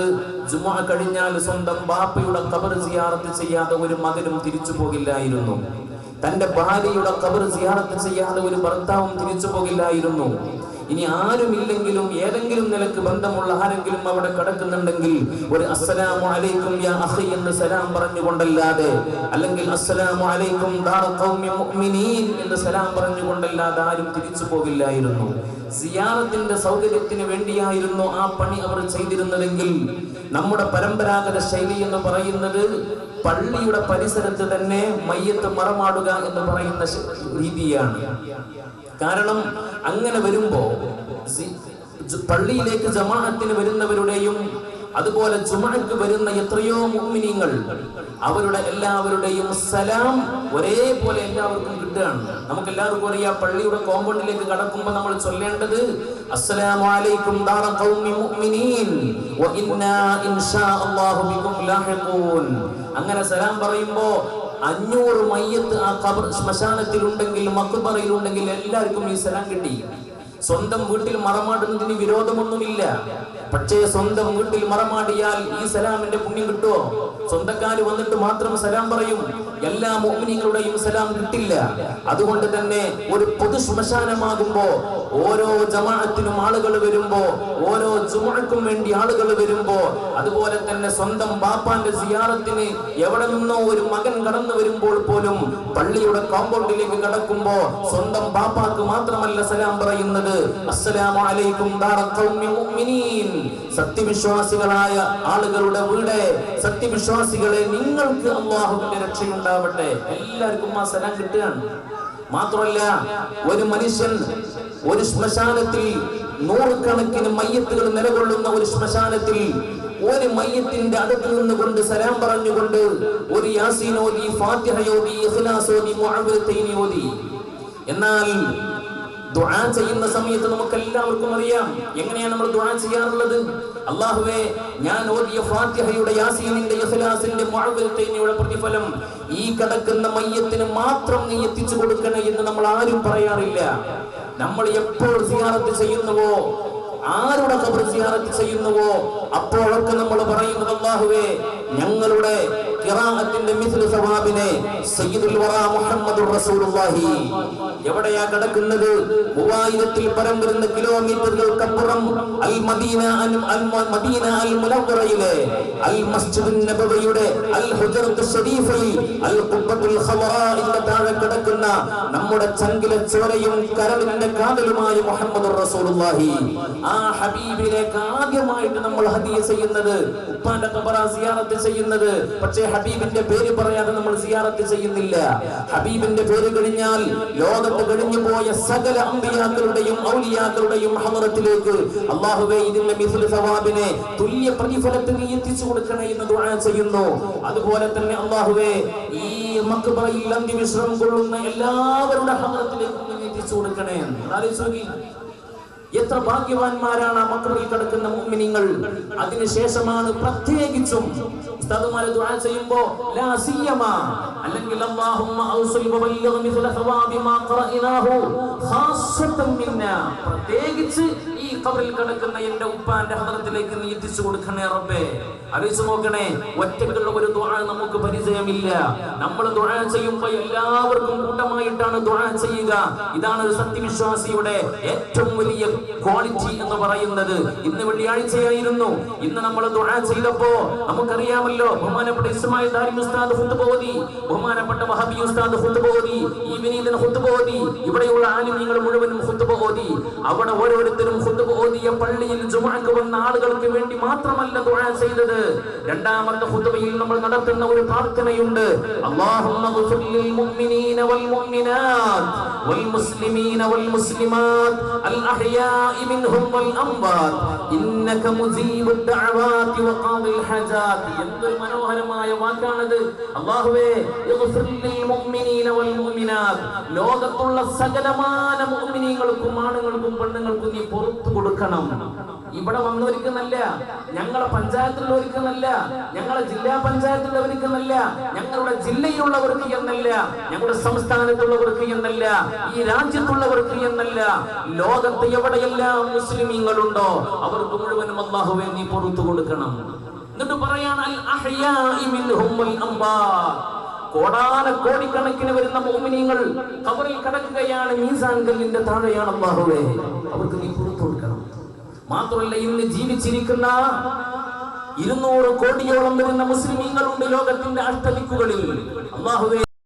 ജുമുഅ കഴിഞ്ഞാൽ സ്വന്തം ബാപ്പയുടെ ഖബർ സിയാറത്ത് ചെയ്യാതെ ഒരു മകനും തിരിച്ചു പോകില്ലായിരുന്നു. തന്റെ ഭാര്യയുടെ ഖബർ സിയാറത്ത് ചെയ്യാതെ ഒരു ഭർത്താവും തിരിച്ചു പോകില്ലായിരുന്നു. ഇനി ആരുമില്ലെങ്കിലും ഏതെങ്കിലും നിലക്ക് ബന്ധമുള്ള ആരെങ്കിലും അവിടെ കിടക്കുന്നുണ്ടെങ്കിൽ ഒരു അസ്സലാമു അലൈക്കും യാ അഖി എന്ന് സലാം പറഞ്ഞുകൊണ്ടല്ലാതെ, അല്ലെങ്കിൽ അസ്സലാമു അലൈക്കും ദാറ ഖൗമി മുഅ്മിനീൻ എന്ന് സലാം പറഞ്ഞുകൊണ്ടല്ലാതെ ആരും തിരിച്ചു പോകില്ലായിരുന്നു. സിയാറത്തിന്റെ സൗകര്യത്തിന് വേണ്ടിയായിരുന്നു ആ പണി അവർ ചെയ്തിരുന്നതെങ്കിൽ, നമ്മുടെ പരമ്പരാഗത ശൈലി എന്ന് പറയുന്നത് പള്ളിയുടെ പരിസരത്ത് തന്നെ മയ്യത്ത് മറമാടുക എന്ന് പറയുന്ന രീതിയാണ്. കാരണം അങ്ങനെ വരുമ്പോ പള്ളിയിലേക്ക് ജമാഅത്തിന് വരുന്നവരുടെയും അതുപോലെ ജുമുഅക്ക് വരുന്ന എത്രയോ മുഅ്മിനീങ്ങൾ, അവരുടെ എല്ലാവരുടെയും സലാം ഒരേപോലെ എല്ലാവർക്കും കിട്ടുകയാണ്. നമുക്ക് എല്ലാവർക്കും അറിയാം, പള്ളിയുടെ കോമ്പൗണ്ടിലേക്ക് കടക്കുമ്പോൾ നമ്മൾ ചൊല്ലേണ്ടത് അസ്സലാമു അലൈക്കും ദാറ ഖൗമി മുഅ്മിനീൻ വ ഇന്നാ ഇൻഷാ അല്ലാഹു ബികും ലാഹിഖൂൻ. അങ്ങനെ സലാം പറയുമ്പോ 500 മയ്യത്ത് ആ ഖബർ ശ്മശാനത്തിലുണ്ടെങ്കിൽ, മഖ്ബറയിലുണ്ടെങ്കിൽ എല്ലാവർക്കും ഈ സലാം കിട്ടി. സ്വന്തം വീട്ടിൽ മറമാടുന്നതിന് വിരോധമൊന്നുമില്ല. പക്ഷേ സ്വന്തം വീട്ടിൽ മറമാടിയാൽ ഈ സലാമിന്റെ പുണ്യം കിട്ടുമോ? സ്വന്തക്കാര് വന്നിട്ട് മാത്രം സലാം പറയും, എല്ലാ മുഅ്മിനീങ്ങളുടെയും സലാം കിട്ടില്ല. അതുകൊണ്ട് തന്നെ ഒരു പൊതു ശ്മശാനമാകുമ്പോ, ഓരോ ജമാഅത്തിനും ആളുകൾ വരുമ്പോ, ഓരോ ജുമുഅക്കും വേണ്ടി ആളുകൾ വരുമ്പോ, അതുപോലെ തന്നെ സ്വന്തം ബാപ്പാന്റെ സിയാറത്തിന് എവിടെ നിന്നോ ഒരു മകൻ കടന്നു വരുമ്പോൾ പോലും പള്ളിയുടെ കോമ്പൗണ്ടിലേക്ക് കടക്കുമ്പോ സ്വന്തം ബാപ്പാക്ക് മാത്രമല്ല സലാം പറയുന്നത്, അസ്സലാമു അലൈക്കും ദാറ ഖൗമി മുഅ്മിനീൻ. സത്യവിശ്വാസികളായ ആളുകളുടെ വീട്, സത്യവിശ്വാസികളെ നിങ്ങൾക്ക് അല്ലാഹുവിന്റെ രക്ഷയുണ്ടാവട്ടെ. എല്ലാവർക്കും ആ സലാം കിട്ടുകയാണ്. മാത്രമല്ല, ഒരു മനുഷ്യൻ ഒരു ശ്മശാനത്തിൽ 100 കണക്കിന് മയ്യത്തുകൾ നിലകൊള്ളുന്ന ഒരു ശ്മശാനത്തിൽ ഒരു മയ്യത്തിന്റെ അടുത്ത് നിന്നുകൊണ്ട് സലാം പറഞ്ഞുകൊണ്ട് ഒരു യാസീൻ ഓതി, ഫാത്തിഹ ഓതി, ഇഖ്ലാസ് ഓതി, മുഅവ്വിദത്തൈൻ ഓതി. എന്നാൽ ദുആ ചെയ്യുന്ന സമയത്ത് നമുക്ക് എല്ലാവർക്കും അറിയാം എങ്ങനെയാണ് നമ്മൾ ദുആ ചെയ്യാറുള്ളത്. അല്ലാഹുവേ, ഞാൻ ഓതിയ ഫാത്തിഹയുടെ, യാസീനിന്റെ, ഇഖ്ലാസിന്റെ, മുഅവ്വിദത്തൈനിയുടെ പ്രതിഫലം ഈ കിടക്കുന്ന മയ്യത്തിന് മാത്രം നീ എത്തിച്ചു കൊടുക്കണേ എന്ന് നമ്മൾ ആരും പറയാറില്ല. നമ്മൾ എപ്പോൾ സിയാറത്ത് ചെയ്യുന്നുവോ, ആരുടെ ഖബർ സിയാറത്ത് ചെയ്യുന്നുവോ, അപ്പോഴൊക്കെ നമ്മൾ പറയുന്നത്, അല്ലാഹുവേ, ഞങ്ങളുടെ ഖിറാഅത്തിന്റെ മിസ്ലു സവാബിനെ സയ്യിദുൽ വറാ മുഹമ്മദുർ റസൂലുള്ളാഹി എവിടെയാ കിടക്കുന്നത്? 3000-ൽ പരം വരുന്ന കിലോമീറ്ററുകൾക്കപ്പുറം അൽ മദീന അൽ മുനവ്വറയിലെ അൽ മസ്ജിദുൻ നബവിയുടെ അൽ ഹുജറത്തുൽ ശരീഫയിൽ അൽ ഖുബ്ബത്തുൽ ഖവറാഇന്റെ താഴെ കിടക്കുന്ന നമ്മുടെ ചങ്കിലെ ചോരയും കരളിന്റെ കാതലുമായ മുഹമ്മദുർ റസൂലുള്ളാഹി, ആ ഹബീബിലേക്ക് ആദ്യമായിട്ട് നമ്മൾ ഹദിയ ചെയ്യുന്നത്, ഉപ്പാന്റെ ഖബറ സിയാറത്ത് ചെയ്യുന്നത്. പക്ഷേ ഹബീബിന്റെ പേര് പറയാതെ നമ്മൾ സിയാറത്ത് ചെയ്യുന്നില്ല. ഹബീബിന്റെ പേര് കഴിഞ്ഞാൽ ലോകത്ത് കഴിഞ്ഞു പോയ സകല അമ്പിയാക്കളുടെയും ഔലിയാക്കളുടെയും ഹദറത്തിലേക്ക് അല്ലാഹുവേ ഇതിന്റെ മിസ്ൽ സവാബിനെ തുല്യ പ്രതിഫലത്തിന് എത്തിച്ചു കൊടുക്കണേ എന്ന് ദുആ ചെയ്യുന്നു. അതുപോലെ തന്നെ അല്ലാഹുവേ ഈ മക്ബറയിൽ അന്ത്യവിശ്രമം കൊള്ളുന്ന എല്ലാവരുടെ ഹദറത്തിലേക്ക് എത്തിച്ചു കൊടുക്കണേ. എത്ര ഭാഗ്യവാന്മാരാണ് ആ മക്ബറയിൽ കിടക്കുന്ന മുഅ്മിനീങ്ങൾ. അതിനുശേഷമാണ് പ്രത്യേകിച്ചും ഉസ്താദുമാർ ദുആ ചെയ്യുമ്പോ ലാ സിയമാ അല്ലെങ്കിൽ അല്ലാഹുമ്മ ഔസിൽ വബല്ലിഗ് മിസ്ല സവാബി മാ ഖറഅനാഹു ഖാസ്സതൻ മിന്നാ, പ്രത്യേകിച്ച് ഈ ഖബറിൽ കിടക്കുന്ന എൻ്റെ ഉപ്പാന്റെ ഹദറത്തിലേക്ക് നീ എത്തിച്ചു കൊടുക്കണേ റബ്ബേ. അറിയിച്ചു നോക്കണേ, ഒറ്റയ്ക്കുള്ള ഒരു ദുആ നമുക്ക് പരിചയമില്ല. നമ്മൾ ദുആ ചെയ്യുമ്പോൾ എല്ലാവർക്കും കൂട്ടമായിട്ടാണ് ദുആ ചെയ്യുക. ഇതാണ് ഒരു സത്യവിശ്വാസിയുടെ ഏറ്റവും വലിയ ക്വാളിറ്റി എന്ന് പറയുന്നത്. ഇന്ന് വെള്ളിയാഴ്ചയായിരുന്നു. ഇന്ന് നമ്മൾ ദുആ ചെയ്തപ്പോ നമുക്കറിയാമല്ലോ, ബഹുമാനപ്പെട്ട ഇസ്മായിൽ ദാരിമി ഉസ്താദ് ഖുത്ബ ഓതി, ബഹുമാനപ്പെട്ട വഹബി ഉസ്താദ് ഖുത്ബ ഓതി, ഈ വിനീതൻ ഖുത്ബ ഓതി, ഇവിടെയുള്ള ആലിമീങ്ങൾ മുഴുവനും ഖുത്ബ ഓതി. അവിടെ ഓരോരുത്തരും ഖുത്ബ ഓതിയ പള്ളിയിൽ ജുമുഅക്ക് വന്ന ആളുകൾക്ക് വേണ്ടി മാത്രമല്ല ദുആ ചെയ്തത്. രണ്ടാമത്തെ ഖുത്ബയിൽ നമ്മൾ നടത്തുന്ന ഒരു പ്രാർത്ഥനയുണ്ട്. അല്ലാഹുമ്മ ഗ്ഫിർ ലിൽ മുഅ്മിനീന വൽ മുഅ്മിനാത്ത് വൽ മുസ്ലിമീന വൽ മുസ്ലിമാത്ത് അൽ അഹ്യാഇ മിൻഹും വൽ അംവാത്ത് ഇന്നക മുജീബുദ് ദഅവാതി വഖാദിൽ ഹജാത്ത്. എന്തൊരു മനോഹരമായ വാക്കാണത്. അല്ലാഹുവേ ഗ്ഫിർ ലിൽ മുഅ്മിനീന വൽ മുഅ്മിനാത്ത്, ലോകത്തുള്ള സകലമാന മുഅ്മിനീങ്ങൾക്കും ആണുങ്ങൾക്കും പെണ്ണുങ്ങൾക്കും നീ പുറത്തു കൊടുക്കണം. ഇവിടെ വന്നവർക്കെന്നല്ല, ഞങ്ങളെ പഞ്ചായത്തിലുള്ളവർക്കെന്നല്ല, ഞങ്ങളെ ജില്ലാ പഞ്ചായത്തിലുള്ളവർക്കെന്നല്ല, ഞങ്ങളുടെ ജില്ലയിലുള്ളവർക്ക് എന്നല്ല, ഞങ്ങളുടെ സംസ്ഥാനത്തുള്ളവർക്ക് എന്നല്ല, ഈ രാജ്യത്തുള്ളവർക്ക് എന്നല്ല, ലോകത്ത് എവിടെയെല്ലാം മുസ്ലിമീങ്ങളുണ്ടോ അവർക്ക് മുഴുവനും അല്ലാഹുവേ നീ പുറത്തു കൊടുക്കണം. എന്നിട്ട് പറയാണ് അൽ അഹ്യാഇ മിൻഹും വൽ അംവാത്ത്, കോടാനക്കോടിക്കണക്കിന് വരുന്ന മുഅ്മിനീങ്ങൾ ഖബറിൽ കിടക്കുകയാണ്, മീസാൻ കല്ലിന്റെ താഴെയാണ്. അല്ലാഹുവേ അവർക്ക് നീ പുറത്തു കൊടുക്കണം. മാത്രമല്ല, ഇന്ന് ജീവിച്ചിരിക്കുന്ന 200 കോടിയോളം വരുന്ന മുസ്ലിമീങ്ങളുണ്ട് ലോകത്തിന്റെ അഷ്ടദിക്കുകളിൽ. അല്ലാഹുവേ